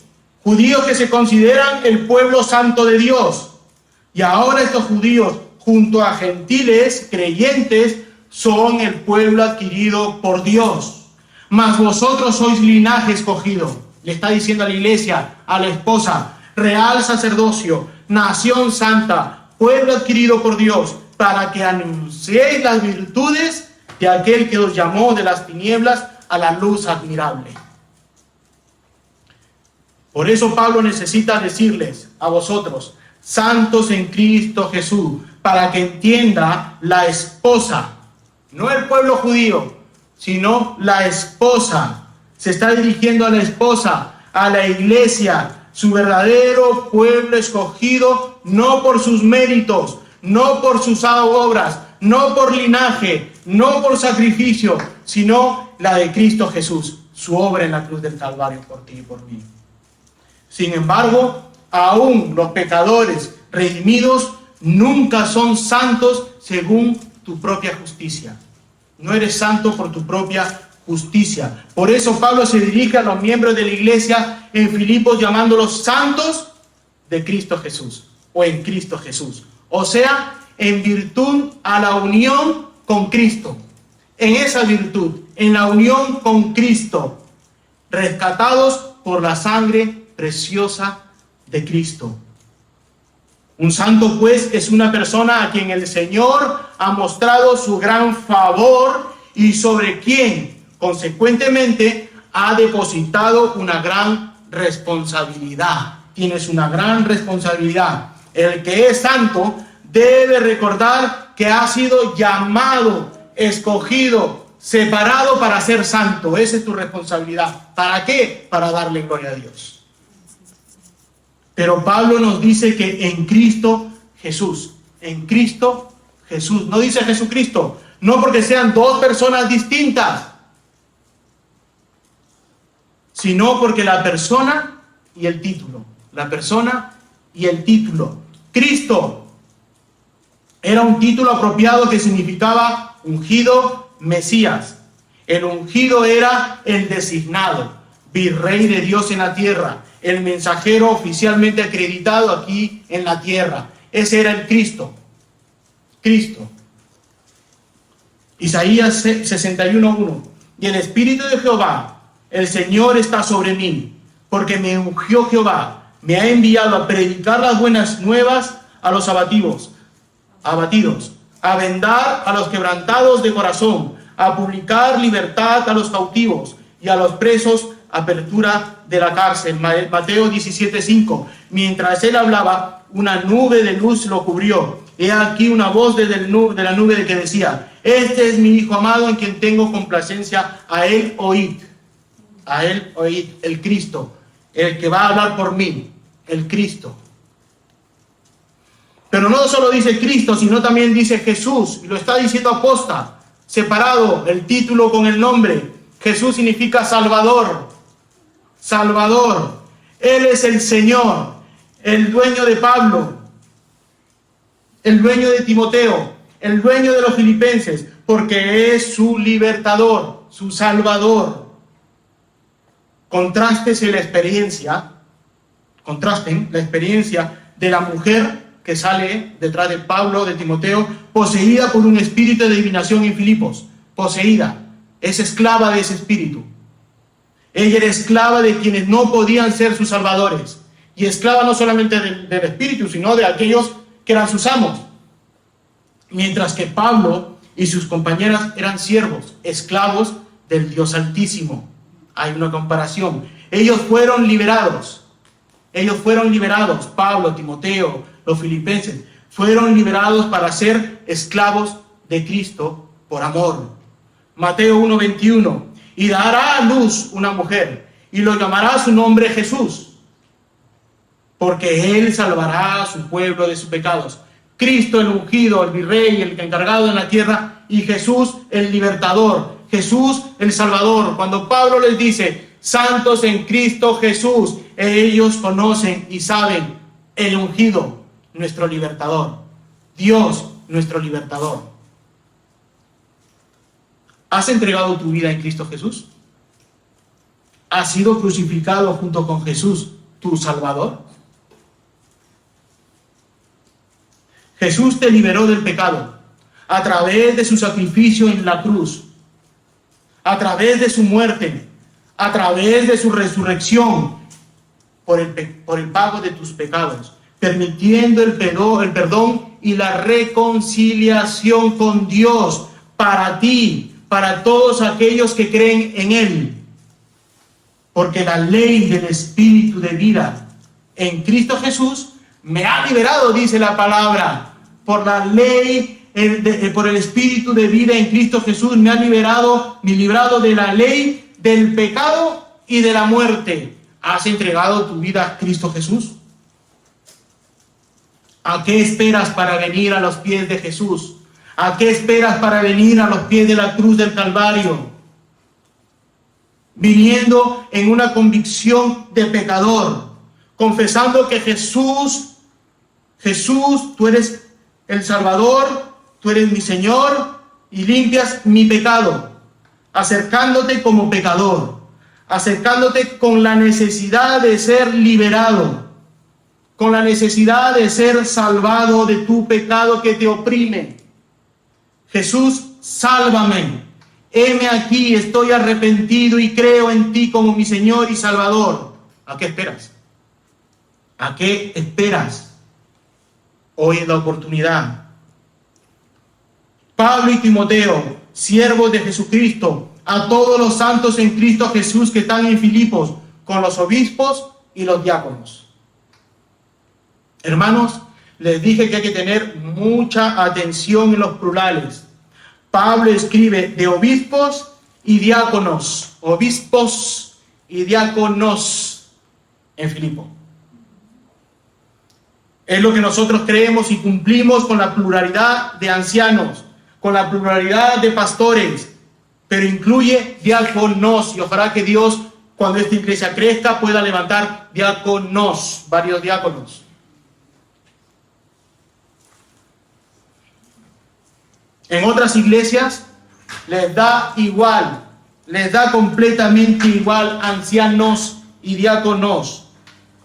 Judíos que se consideran el pueblo santo de Dios. Y ahora estos judíos, junto a gentiles creyentes, son el pueblo adquirido por Dios. Mas vosotros sois linaje escogido. Le está diciendo a la iglesia, a la esposa, real sacerdocio, nación santa, pueblo adquirido por Dios, para que anunciéis las virtudes de aquel que os llamó de las tinieblas a la luz admirable. Por eso Pablo necesita decirles a vosotros, santos en Cristo Jesús, para que entienda la esposa, no el pueblo judío, sino la esposa. Se está dirigiendo a la esposa, a la iglesia, su verdadero pueblo escogido, no por sus méritos, no por sus obras, no por linaje, no por sacrificio, sino la de Cristo Jesús, su obra en la cruz del Calvario por ti y por mí. Sin embargo, aún los pecadores redimidos nunca son santos según tu propia justicia. No eres santo por tu propia justicia. Por eso Pablo se dirige a los miembros de la iglesia en Filipos llamándolos santos de Cristo Jesús o en Cristo Jesús. O sea, en virtud a la unión con Cristo. En esa virtud, en la unión con Cristo, rescatados por la sangre preciosa de Cristo. Un santo, pues, es una persona a quien el Señor ha mostrado su gran favor y sobre quien, consecuentemente, ha depositado una gran responsabilidad. Tienes una gran responsabilidad. El que es santo debe recordar que ha sido llamado, escogido, separado para ser santo. Esa es tu responsabilidad. ¿Para qué? Para darle gloria a Dios. Pero Pablo nos dice que en Cristo Jesús, en Cristo Jesús, no dice Jesucristo, no porque sean dos personas distintas, sino porque la persona y el título, la persona y el título. Cristo era un título apropiado que significaba ungido Mesías. El ungido era el designado, virrey de Dios en la tierra, el mensajero oficialmente acreditado aquí en la tierra. Ese era el Cristo. Cristo. Isaías 61:1. Y el Espíritu de Jehová, el Señor, está sobre mí, porque me ungió Jehová, me ha enviado a predicar las buenas nuevas a los abatidos, a vendar a los quebrantados de corazón, a publicar libertad a los cautivos y a los presos apertura de la cárcel. Mateo 17:5. Mientras él hablaba, una nube de luz lo cubrió. He aquí una voz de la nube de que decía: este es mi Hijo amado en quien tengo complacencia, a él oíd. A él oíd, el Cristo, el que va a hablar por mí, el Cristo. Pero no solo dice Cristo, sino también dice Jesús, y lo está diciendo aposta, separado el título con el nombre. Jesús significa Salvador. Salvador. Él es el Señor, el dueño de Pablo, el dueño de Timoteo, el dueño de los filipenses, porque es su libertador, su Salvador. Contrasten la experiencia de la mujer que sale detrás de Pablo, de Timoteo, poseída por un espíritu de adivinación en Filipos, poseída, es esclava de ese espíritu. Ella era esclava de quienes no podían ser sus salvadores, y esclava no solamente del espíritu, sino de aquellos que eran sus amos. Mientras que Pablo y sus compañeras eran siervos, esclavos del Dios Altísimo. Hay una comparación. Ellos fueron liberados, Pablo, Timoteo, los filipenses, fueron liberados para ser esclavos de Cristo por amor. Mateo 1:21. Y dará a luz una mujer, y lo llamará su nombre Jesús, porque él salvará a su pueblo de sus pecados. Cristo el ungido, el virrey, el encargado en la tierra, y Jesús el libertador, Jesús el Salvador. Cuando Pablo les dice, santos en Cristo Jesús, ellos conocen y saben el ungido, nuestro libertador, Dios nuestro libertador. ¿Has entregado tu vida en Cristo Jesús? ¿Has sido crucificado junto con Jesús, tu Salvador? Jesús te liberó del pecado a través de su sacrificio en la cruz. a través de su muerte, a través de su resurrección, por el pago de tus pecados, permitiendo el perdón y la reconciliación con Dios para ti, para todos aquellos que creen en Él. Porque la ley del Espíritu de vida en Cristo Jesús me ha liberado, dice la palabra. Por la ley, por el Espíritu de vida en Cristo Jesús me ha librado de la ley del pecado y de la muerte. ¿Has entregado tu vida a Cristo Jesús? ¿A qué esperas para venir a los pies de Jesús? ¿A qué esperas para venir a los pies de la cruz del Calvario? Viniendo en una convicción de pecador, confesando que Jesús, tú eres el Salvador, tú eres mi Señor y limpias mi pecado, acercándote como pecador, acercándote con la necesidad de ser liberado, con la necesidad de ser salvado de tu pecado que te oprime. Jesús, sálvame. Heme aquí, estoy arrepentido y creo en ti como mi Señor y Salvador. ¿A qué esperas? ¿A qué esperas? Hoy es la oportunidad. Pablo y Timoteo, siervos de Jesucristo, a todos los santos en Cristo Jesús que están en Filipos, con los obispos y los diáconos. Hermanos, les dije que hay que tener mucha atención en los plurales. Pablo escribe de obispos y diáconos en Filipo. Es lo que nosotros creemos y cumplimos con la pluralidad de ancianos, con la pluralidad de pastores, pero incluye diáconos, y ojalá que Dios, cuando esta iglesia crezca, pueda levantar diáconos, varios diáconos. En otras iglesias les da igual, les da completamente igual ancianos y diáconos,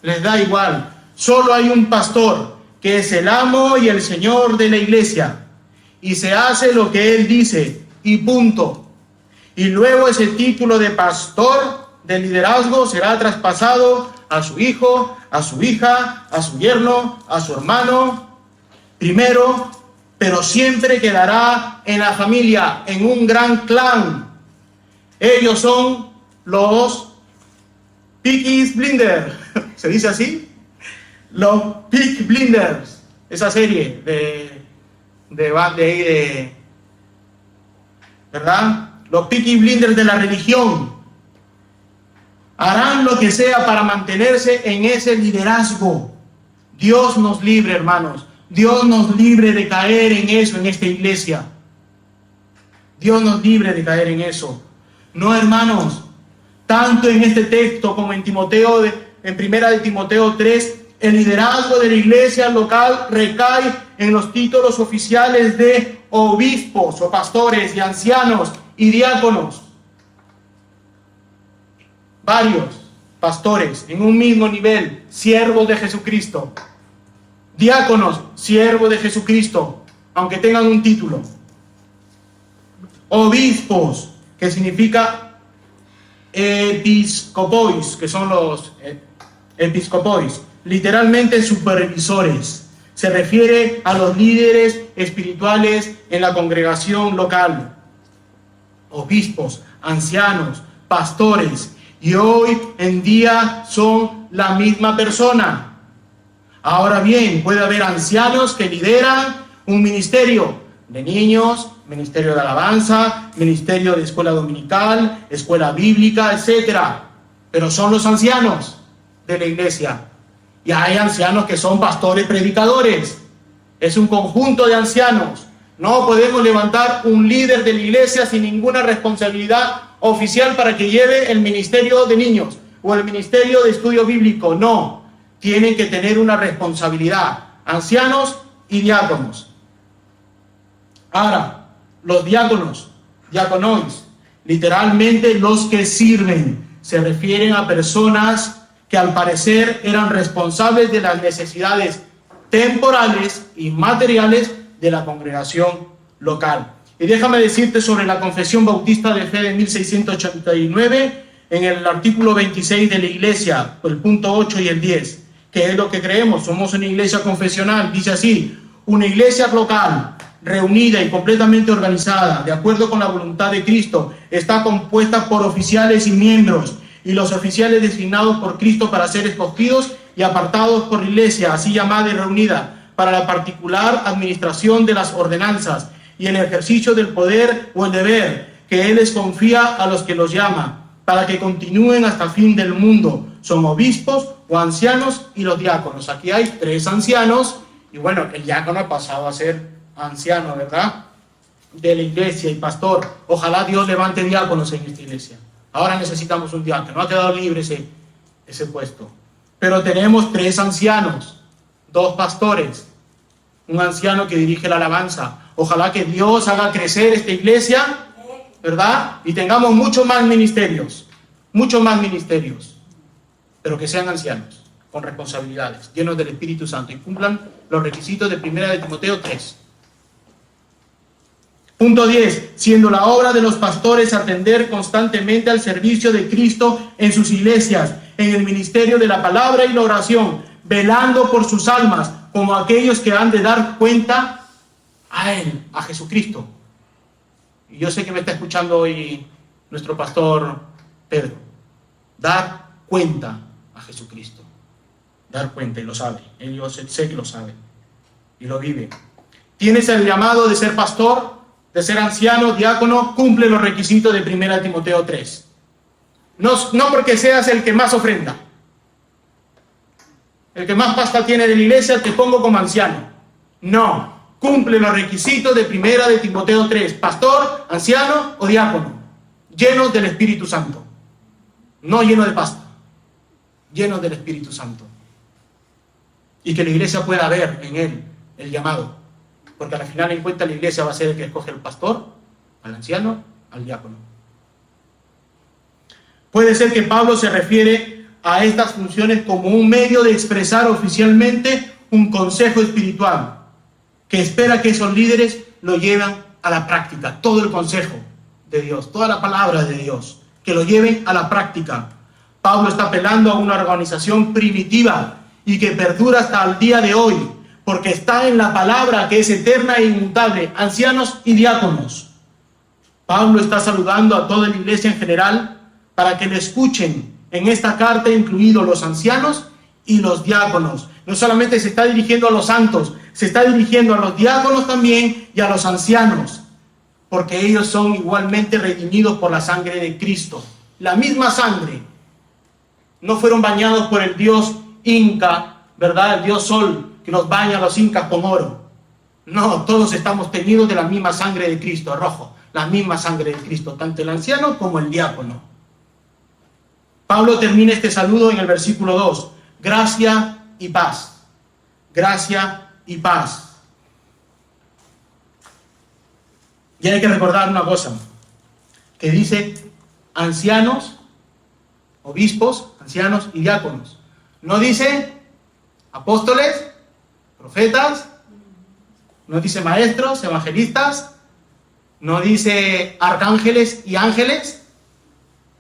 les da igual. Solo hay un pastor que es el amo y el señor de la iglesia y se hace lo que él dice y punto. Y luego ese título de pastor, de liderazgo, será traspasado a su hijo, a su hija, a su yerno, a su hermano, primero, pero siempre quedará en la familia, en un gran clan. Ellos son los Peaky Blinders, ¿se dice así? Los Peaky Blinders, esa serie ¿verdad? Los Peaky Blinders de la religión. Harán lo que sea para mantenerse en ese liderazgo. Dios nos libre, hermanos. Dios nos libre de caer en eso en esta iglesia. Dios nos libre de caer en eso. No, hermanos, tanto en este texto como en Timoteo, en primera de Timoteo 3, el liderazgo de la iglesia local recae en los títulos oficiales de obispos o pastores y ancianos y diáconos. Varios pastores en un mismo nivel, siervos de Jesucristo. Diáconos, siervos de Jesucristo, aunque tengan un título. Obispos, que significa episcopois, que son los episcopois, literalmente supervisores. Se refiere a los líderes espirituales en la congregación local. Obispos, ancianos, pastores, y hoy en día son la misma persona. Ahora bien, puede haber ancianos que lideran un ministerio de niños, ministerio de alabanza, ministerio de escuela dominical, escuela bíblica, etc. Pero son los ancianos de la iglesia. Y hay ancianos que son pastores predicadores. Es un conjunto de ancianos. No podemos levantar un líder de la iglesia sin ninguna responsabilidad oficial para que lleve el ministerio de niños o el ministerio de estudio bíblico. No. Tienen que tener una responsabilidad, ancianos y diáconos. Ahora, los diáconos, diaconois, literalmente los que sirven, se refieren a personas que al parecer eran responsables de las necesidades temporales y materiales de la congregación local. Y déjame decirte sobre la Confesión Bautista de Fe de 1689, en el artículo 26 de la Iglesia, el punto 8 y el 10, que es lo que creemos. Somos una iglesia confesional, dice así: una iglesia local, reunida y completamente organizada, de acuerdo con la voluntad de Cristo, está compuesta por oficiales y miembros, y los oficiales designados por Cristo para ser escogidos y apartados por la iglesia, así llamada y reunida, para la particular administración de las ordenanzas y el ejercicio del poder o el deber que Él les confía a los que los llama, para que continúen hasta el fin del mundo. Son obispos o ancianos y los diáconos. Aquí hay 3 ancianos, y bueno, el diácono ha pasado a ser anciano, ¿verdad?, de la iglesia y pastor. Ojalá Dios levante diáconos en esta iglesia. Ahora necesitamos un diácono. No ha quedado libre ese puesto. Pero tenemos 3 ancianos, 2 pastores, un anciano que dirige la alabanza. Ojalá que Dios haga crecer esta iglesia, ¿verdad? Y tengamos muchos más ministerios, pero que sean ancianos, con responsabilidades, llenos del Espíritu Santo y cumplan los requisitos de 1 de Timoteo 3. Punto 10. Siendo la obra de los pastores atender constantemente al servicio de Cristo en sus iglesias, en el ministerio de la palabra y la oración, velando por sus almas, como aquellos que han de dar cuenta a Él, a Jesucristo. Y yo sé que me está escuchando hoy nuestro pastor Pedro. Dar cuenta a Jesucristo. Dar cuenta, y lo sabe. Él, yo sé que lo sabe. Y lo vive. Tienes el llamado de ser pastor, de ser anciano, diácono, cumple los requisitos de 1 Timoteo 3. No porque seas el que más ofrenda, el que más pasta tiene de la iglesia, te pongo como anciano. No, cumple los requisitos de 1 Timoteo 3, pastor, anciano o diácono, llenos del Espíritu Santo, no llenos de pasta, llenos del Espíritu Santo. Y que la iglesia pueda ver en él el llamado, porque al final en cuenta la iglesia va a ser el que escoge al pastor, al anciano, al diácono. Puede ser que Pablo se refiere a estas funciones como un medio de expresar oficialmente un consejo espiritual, que espera que esos líderes lo lleven a la práctica, todo el consejo de Dios, toda la palabra de Dios, que lo lleven a la práctica. Pablo está apelando a una organización primitiva y que perdura hasta el día de hoy, porque está en la palabra que es eterna e inmutable, ancianos y diáconos. Pablo está saludando a toda la iglesia en general para que le escuchen en esta carta, incluidos los ancianos y los diáconos. No solamente se está dirigiendo a los santos, se está dirigiendo a los diáconos también y a los ancianos, porque ellos son igualmente redimidos por la sangre de Cristo. La misma sangre. No fueron bañados por el dios Inca, ¿verdad? El dios Sol, que nos baña a los incas con oro. No, todos estamos teñidos de la misma sangre de Cristo, rojo. La misma sangre de Cristo, tanto el anciano como el diácono. Pablo termina este saludo en el versículo 2. Gracia y paz. Gracia y paz. Y hay que recordar una cosa, que dice ancianos, obispos, ancianos y diáconos. No dice apóstoles, profetas, no dice maestros, evangelistas, no dice arcángeles y ángeles,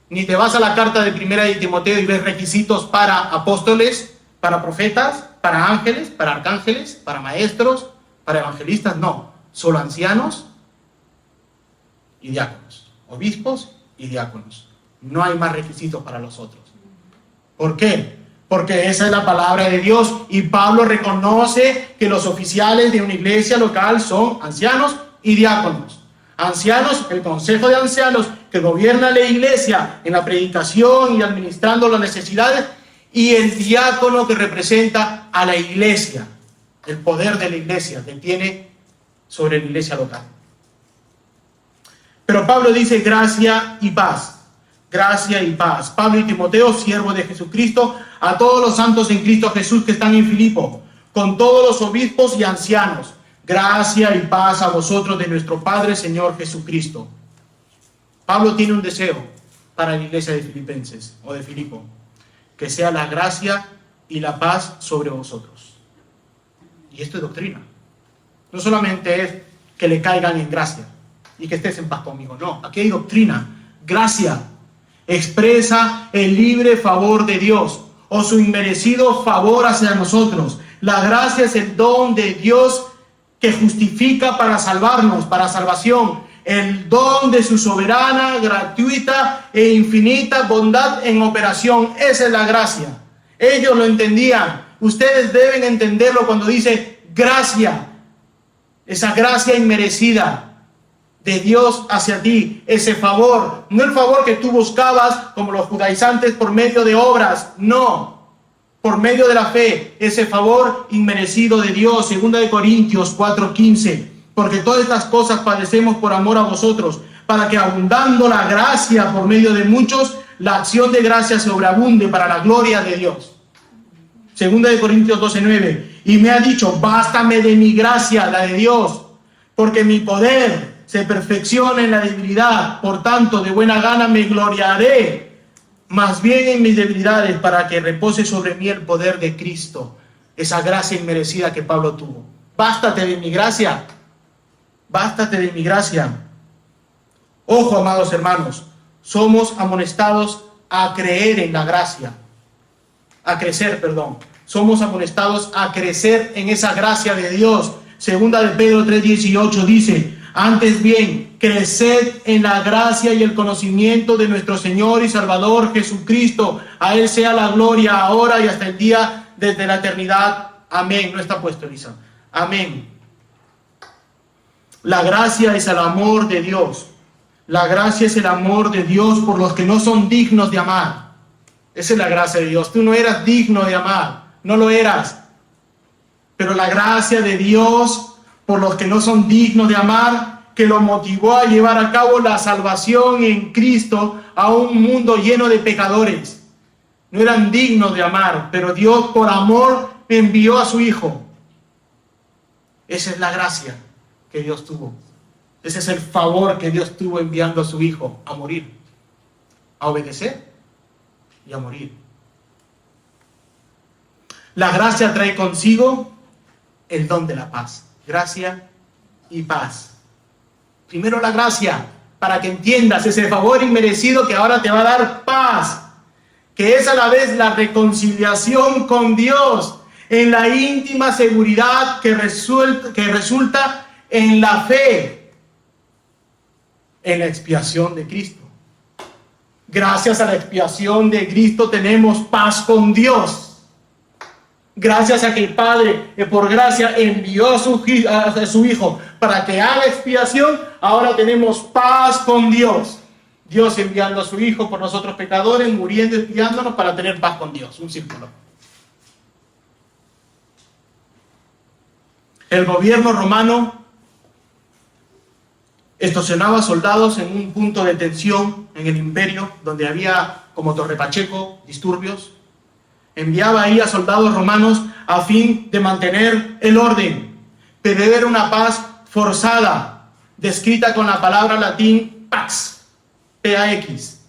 ni te vas a la carta de 1 de Timoteo y ves requisitos para apóstoles, para profetas, para ángeles, para arcángeles, para maestros, para evangelistas. No, solo ancianos y diáconos, obispos y diáconos. No hay más requisitos para los otros. ¿Por qué? Porque esa es la palabra de Dios y Pablo reconoce que los oficiales de una iglesia local son ancianos y diáconos. Ancianos, el consejo de ancianos que gobierna la iglesia en la predicación y administrando las necesidades, y el diácono que representa a la iglesia, el poder de la iglesia que tiene sobre la iglesia local. Pero Pablo dice gracia y paz. Gracia y paz. Pablo y Timoteo, siervos de Jesucristo, a todos los santos en Cristo Jesús que están en Filipo, con todos los obispos y ancianos. Gracia y paz a vosotros de nuestro Padre Señor Jesucristo. Pablo tiene un deseo para la iglesia de Filipenses o de Filipo, que sea la gracia y la paz sobre vosotros. Y esto es doctrina. No solamente es que le caigan en gracia, y que estés en paz conmigo. No, aquí hay doctrina. Gracia expresa el libre favor de Dios o su inmerecido favor hacia nosotros. La gracia es el don de Dios que justifica para salvarnos, para salvación. El don de su soberana, gratuita e infinita bondad en operación. Esa es la gracia. Ellos lo entendían. Ustedes deben entenderlo cuando dice gracia. Esa gracia inmerecida de Dios hacia ti. Ese favor. No el favor que tú buscabas como los judaizantes por medio de obras. No. Por medio de la fe. Ese favor inmerecido de Dios. 2 Corintios 4:15. Porque todas estas cosas padecemos por amor a vosotros, para que abundando la gracia por medio de muchos, la acción de gracia sobreabunde para la gloria de Dios. 2 Corintios 12:9. Y me ha dicho, bástame de mi gracia, la de Dios, porque mi poder se perfecciona en la debilidad. Por tanto, de buena gana me gloriaré, más bien en mis debilidades, para que repose sobre mí el poder de Cristo. Esa gracia inmerecida que Pablo tuvo. Bástate de mi gracia. Bástate de mi gracia. Ojo, amados hermanos, somos amonestados a creer en la gracia. A crecer, perdón. Somos amonestados a crecer en esa gracia de Dios. Segunda de Pedro 3:18 dice, antes bien, creced en la gracia y el conocimiento de nuestro Señor y Salvador Jesucristo. A Él sea la gloria ahora y hasta el día desde la eternidad. Amén. No está puesto, Elisa. Amén. La gracia es el amor de Dios. La gracia es el amor de Dios por los que no son dignos de amar. Esa es la gracia de Dios. Tú no eras digno de amar. No lo eras. Pero la gracia de Dios por los que no son dignos de amar, que lo motivó a llevar a cabo la salvación en Cristo a un mundo lleno de pecadores. No eran dignos de amar, pero Dios por amor envió a su Hijo. Esa es la gracia que Dios tuvo. Ese es el favor que Dios tuvo enviando a su Hijo a morir, a obedecer y a morir. La gracia trae consigo el don de la paz. Gracia y paz. Primero la gracia, para que entiendas ese favor inmerecido que ahora te va a dar paz, que es a la vez la reconciliación con Dios, en la íntima seguridad que resulta en la fe, en la expiación de Cristo. Gracias a la expiación de Cristo tenemos paz con Dios. Gracias a que el Padre, por gracia, envió a su Hijo para que haga expiación, ahora tenemos paz con Dios. Dios enviando a su Hijo por nosotros pecadores, muriendo y expiándonos para tener paz con Dios. Un círculo. El gobierno romano estacionaba soldados en un punto de tensión en el imperio, donde había, como Torre Pacheco, disturbios. Enviaba ahí a soldados romanos a fin de mantener el orden, pero era una paz forzada, descrita con la palabra latín pax, P-A-X.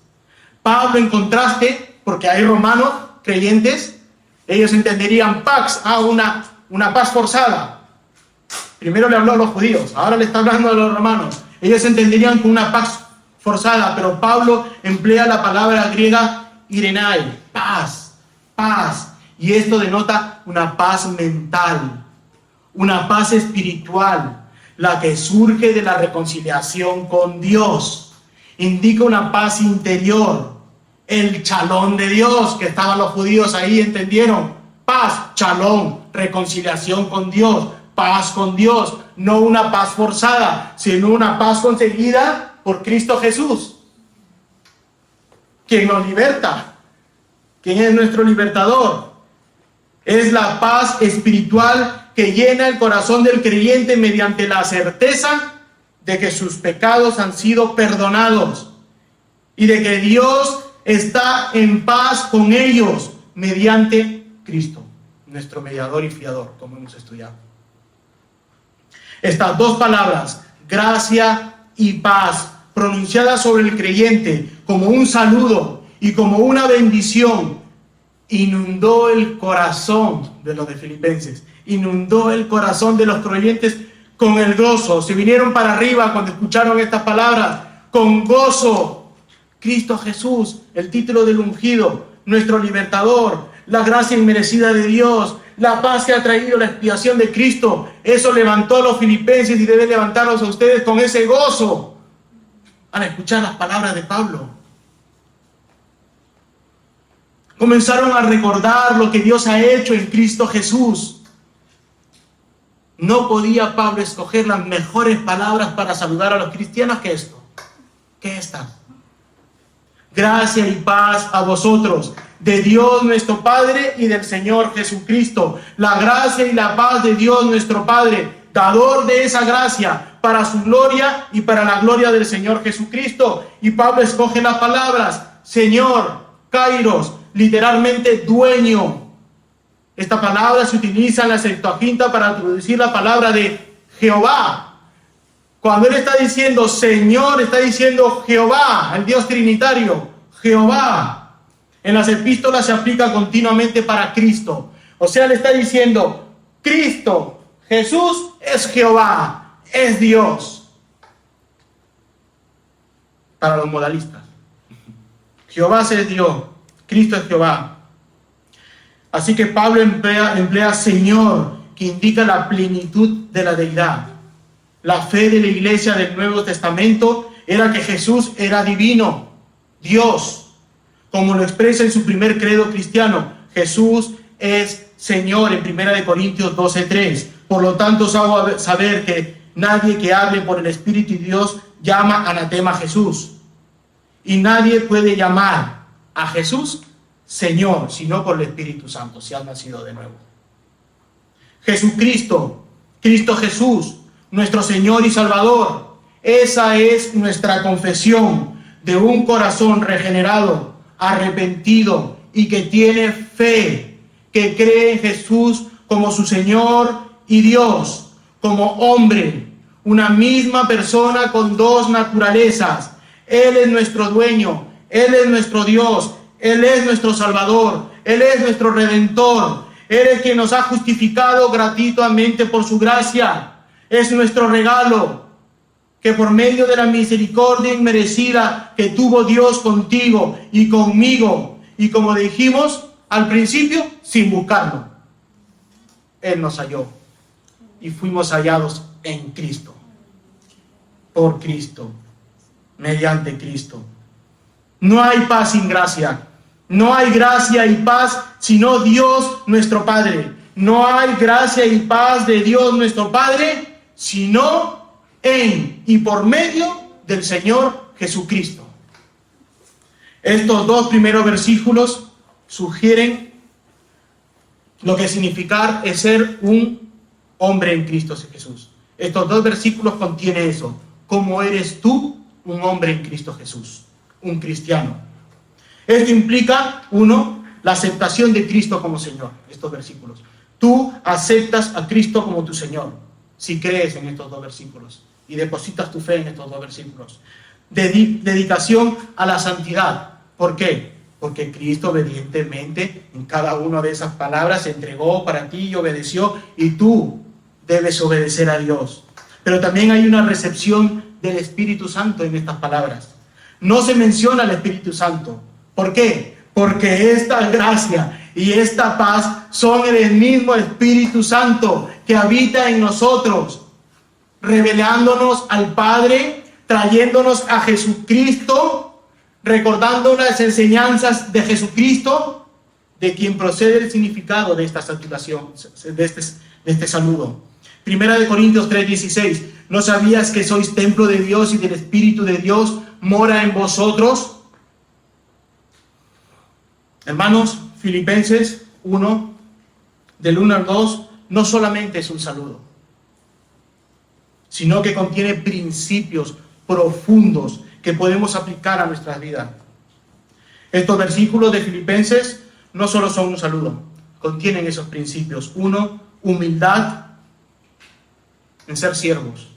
Pablo, en contraste, porque hay romanos creyentes, ellos entenderían pax, una paz forzada. Primero le habló a los judíos, ahora le está hablando a los romanos. Ellos entenderían con una paz forzada, pero Pablo emplea la palabra griega irenai, paz. Paz, y esto denota una paz mental, una paz espiritual, la que surge de la reconciliación con Dios. Indica una paz interior, el chalón de Dios, que estaban los judíos ahí, entendieron. Paz, chalón, reconciliación con Dios, paz con Dios, no una paz forzada, sino una paz conseguida por Cristo Jesús, quien nos liberta. ¿Quién es nuestro libertador? Es la paz espiritual que llena el corazón del creyente mediante la certeza de que sus pecados han sido perdonados y de que Dios está en paz con ellos mediante Cristo, nuestro mediador y fiador, como hemos estudiado. Estas dos palabras, gracia y paz, pronunciadas sobre el creyente como un saludo y como una bendición, inundó el corazón de los de Filipenses, inundó el corazón de los creyentes con el gozo. Se vinieron para arriba cuando escucharon estas palabras, con gozo. Cristo Jesús, el título del ungido, nuestro libertador, la gracia inmerecida de Dios, la paz que ha traído la expiación de Cristo. Eso levantó a los filipenses y debe levantarlos a ustedes con ese gozo al escuchar las palabras de Pablo. Comenzaron a recordar lo que Dios ha hecho en Cristo Jesús. No podía Pablo escoger las mejores palabras para saludar a los cristianos que esto, que esta. Gracia y paz a vosotros, de Dios nuestro Padre y del Señor Jesucristo. La gracia y la paz de Dios nuestro Padre, dador de esa gracia, para su gloria y para la gloria del Señor Jesucristo. Y Pablo escoge las palabras, Señor, Kairos, literalmente dueño. Esta palabra se utiliza en la Septuaginta para traducir la palabra de Jehová. Cuando él está diciendo Señor, está diciendo Jehová, el Dios trinitario, Jehová. En las epístolas se aplica continuamente para Cristo. O sea, le está diciendo Cristo, Jesús es Jehová, es Dios. Para los modalistas. Jehová es Dios, Cristo es Jehová. Así que Pablo emplea Señor, que indica la plenitud de la deidad. La fe de la iglesia del Nuevo Testamento era que Jesús era divino, Dios, como lo expresa en su primer credo cristiano. Jesús es Señor en 1 Corintios 12:3. Por lo tanto, os hago saber que nadie que hable por el Espíritu de Dios llama anatema a Jesús. Y nadie puede llamar a Jesús Señor, sino por el Espíritu Santo, si han nacido de nuevo. Jesucristo, Cristo Jesús, nuestro Señor y Salvador. Esa es nuestra confesión de un corazón regenerado, arrepentido y que tiene fe, que cree en Jesús como su Señor y Dios, como hombre, una misma persona con dos naturalezas. Él es nuestro dueño, Él es nuestro Dios, Él es nuestro Salvador, Él es nuestro Redentor, Él es quien nos ha justificado gratuitamente por su gracia. Es nuestro regalo, que por medio de la misericordia inmerecida que tuvo Dios contigo y conmigo, y como dijimos al principio, sin buscarlo, Él nos halló y fuimos hallados en Cristo, por Cristo, mediante Cristo. No hay paz sin gracia, no hay gracia y paz sino Dios nuestro Padre. No hay gracia y paz de Dios nuestro Padre sino en y por medio del Señor Jesucristo. Estos dos primeros versículos sugieren lo que significar es ser un hombre en Cristo Jesús. Estos dos versículos contienen eso. ¿Cómo eres tú un hombre en Cristo Jesús? Un cristiano. Esto implica, uno, la aceptación de Cristo como Señor. Estos versículos. Tú aceptas a Cristo como tu Señor. Si crees en estos dos versículos y depositas tu fe en estos dos versículos. Dedicación a la santidad. ¿Por qué? Porque Cristo obedientemente en cada una de esas palabras se entregó para ti y obedeció, y tú debes obedecer a Dios. Pero también hay una recepción del Espíritu Santo en estas palabras. No se menciona al Espíritu Santo. ¿Por qué? Porque esta gracia y esta paz son el mismo Espíritu Santo que habita en nosotros, revelándonos al Padre, trayéndonos a Jesucristo, recordando las enseñanzas de Jesucristo, de quien procede el significado de esta salutación, de este saludo. 1 Corintios 3:16. ¿No sabías que sois templo de Dios y del Espíritu de Dios mora en vosotros? Hermanos, Filipenses 1, del 1 al 2, no solamente es un saludo, sino que contiene principios profundos que podemos aplicar a nuestras vidas. Estos versículos de Filipenses no solo son un saludo, contienen esos principios. Uno, humildad en ser siervos.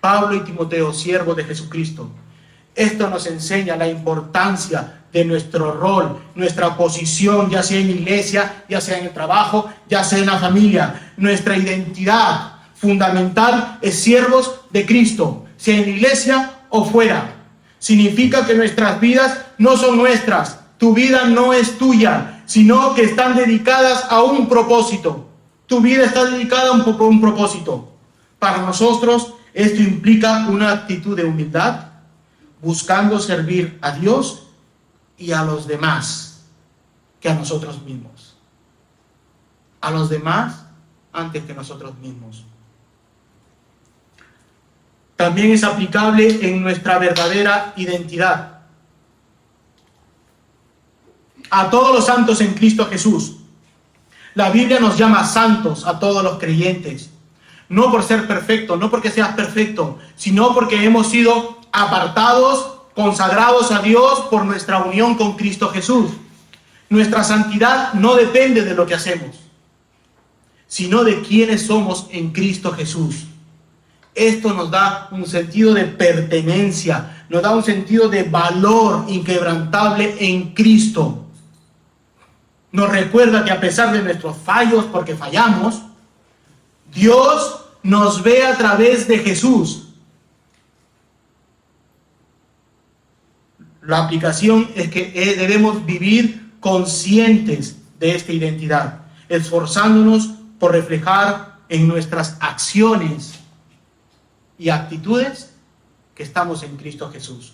Pablo y Timoteo, siervos de Jesucristo. Esto nos enseña la importancia de nuestro rol, nuestra posición, ya sea en la iglesia, ya sea en el trabajo, ya sea en la familia, nuestra identidad. fundamental es siervos de Cristo, sea en la iglesia o fuera. Significa que nuestras vidas no son nuestras, tu vida no es tuya, sino que están dedicadas a un propósito. Tu vida está dedicada a un propósito. Para nosotros esto implica una actitud de humildad, buscando servir a Dios y a los demás que a nosotros mismos. A los demás antes que nosotros mismos. También es aplicable en nuestra verdadera identidad. A todos los santos en Cristo Jesús. La Biblia nos llama santos a todos los creyentes. No por ser perfectos, no porque seas perfecto, sino porque hemos sido apartados, consagrados a Dios por nuestra unión con Cristo Jesús. Nuestra santidad no depende de lo que hacemos, sino de quiénes somos en Cristo Jesús. Esto nos da un sentido de pertenencia, nos da un sentido de valor inquebrantable en Cristo. Nos recuerda que a pesar de nuestros fallos, porque fallamos, Dios nos ve a través de Jesús. La aplicación es que debemos vivir conscientes de esta identidad, esforzándonos por reflejar en nuestras acciones y actitudes que estamos en Cristo Jesús.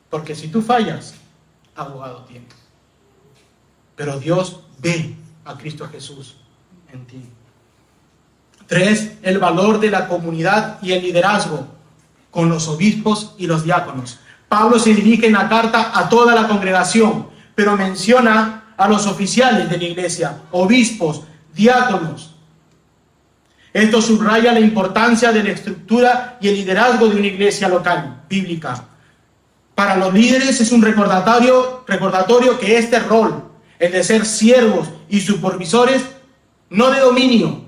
Porque si tú fallas, abogado tienes. Pero Dios ve a Cristo Jesús en ti. 3. El valor de la comunidad y el liderazgo con los obispos y los diáconos. Pablo se dirige en la carta a toda la congregación, pero menciona a los oficiales de la iglesia, obispos, diáconos. Esto subraya la importancia de la estructura y el liderazgo de una iglesia local, bíblica. Para los líderes es un recordatorio que este rol, el de ser siervos y supervisores, no de dominio,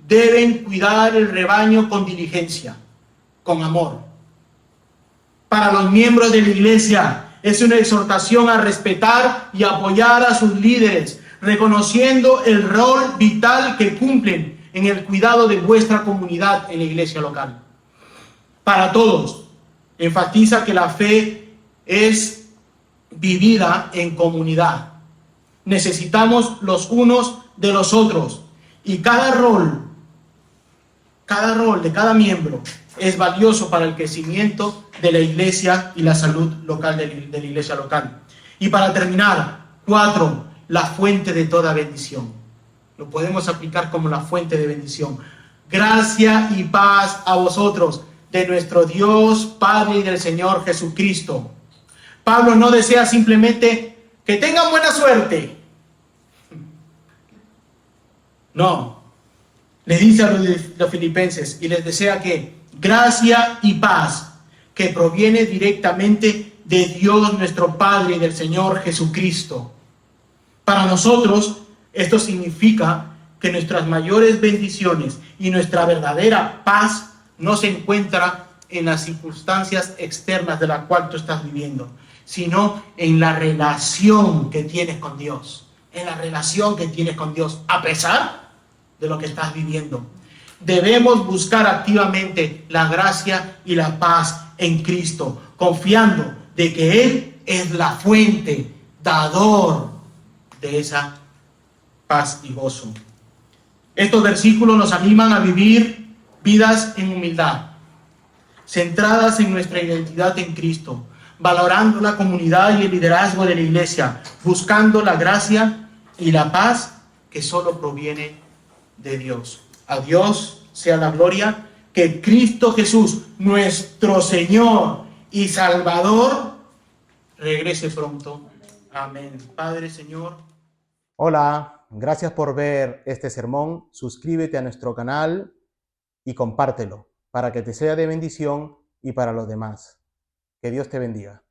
deben cuidar el rebaño con diligencia, con amor. Para los miembros de la iglesia es una exhortación a respetar y apoyar a sus líderes, reconociendo el rol vital que cumplen en el cuidado de vuestra comunidad en la iglesia local. Para todos, enfatiza que la fe es vivida en comunidad. Necesitamos los unos de los otros y cada rol de cada miembro es valioso para el crecimiento de la iglesia y la salud local de la iglesia local. Y para terminar, 4, la fuente de toda bendición. Lo podemos aplicar como la fuente de bendición. Gracia y paz a vosotros, de nuestro Dios, Padre y del Señor Jesucristo. Pablo no desea simplemente que tengan buena suerte. No. Le dice a los filipenses y les desea que gracia y paz que proviene directamente de Dios nuestro Padre y del Señor Jesucristo. Para nosotros, esto significa que nuestras mayores bendiciones y nuestra verdadera paz no se encuentra en las circunstancias externas de la cual tú estás viviendo, sino en la relación que tienes con Dios. En la relación que tienes con Dios, a pesar de lo que estás viviendo. Debemos buscar activamente la gracia y la paz en Cristo, confiando de que Él es la fuente, dador de esa paz y gozo. Estos versículos nos animan a vivir vidas en humildad, centradas en nuestra identidad en Cristo, valorando la comunidad y el liderazgo de la iglesia, buscando la gracia y la paz que solo proviene de Dios. A Dios sea la gloria, que Cristo Jesús, nuestro Señor y Salvador, regrese pronto. Amén. Padre, Señor. Hola, gracias por ver este sermón. Suscríbete a nuestro canal y compártelo para que te sea de bendición y para los demás. Que Dios te bendiga.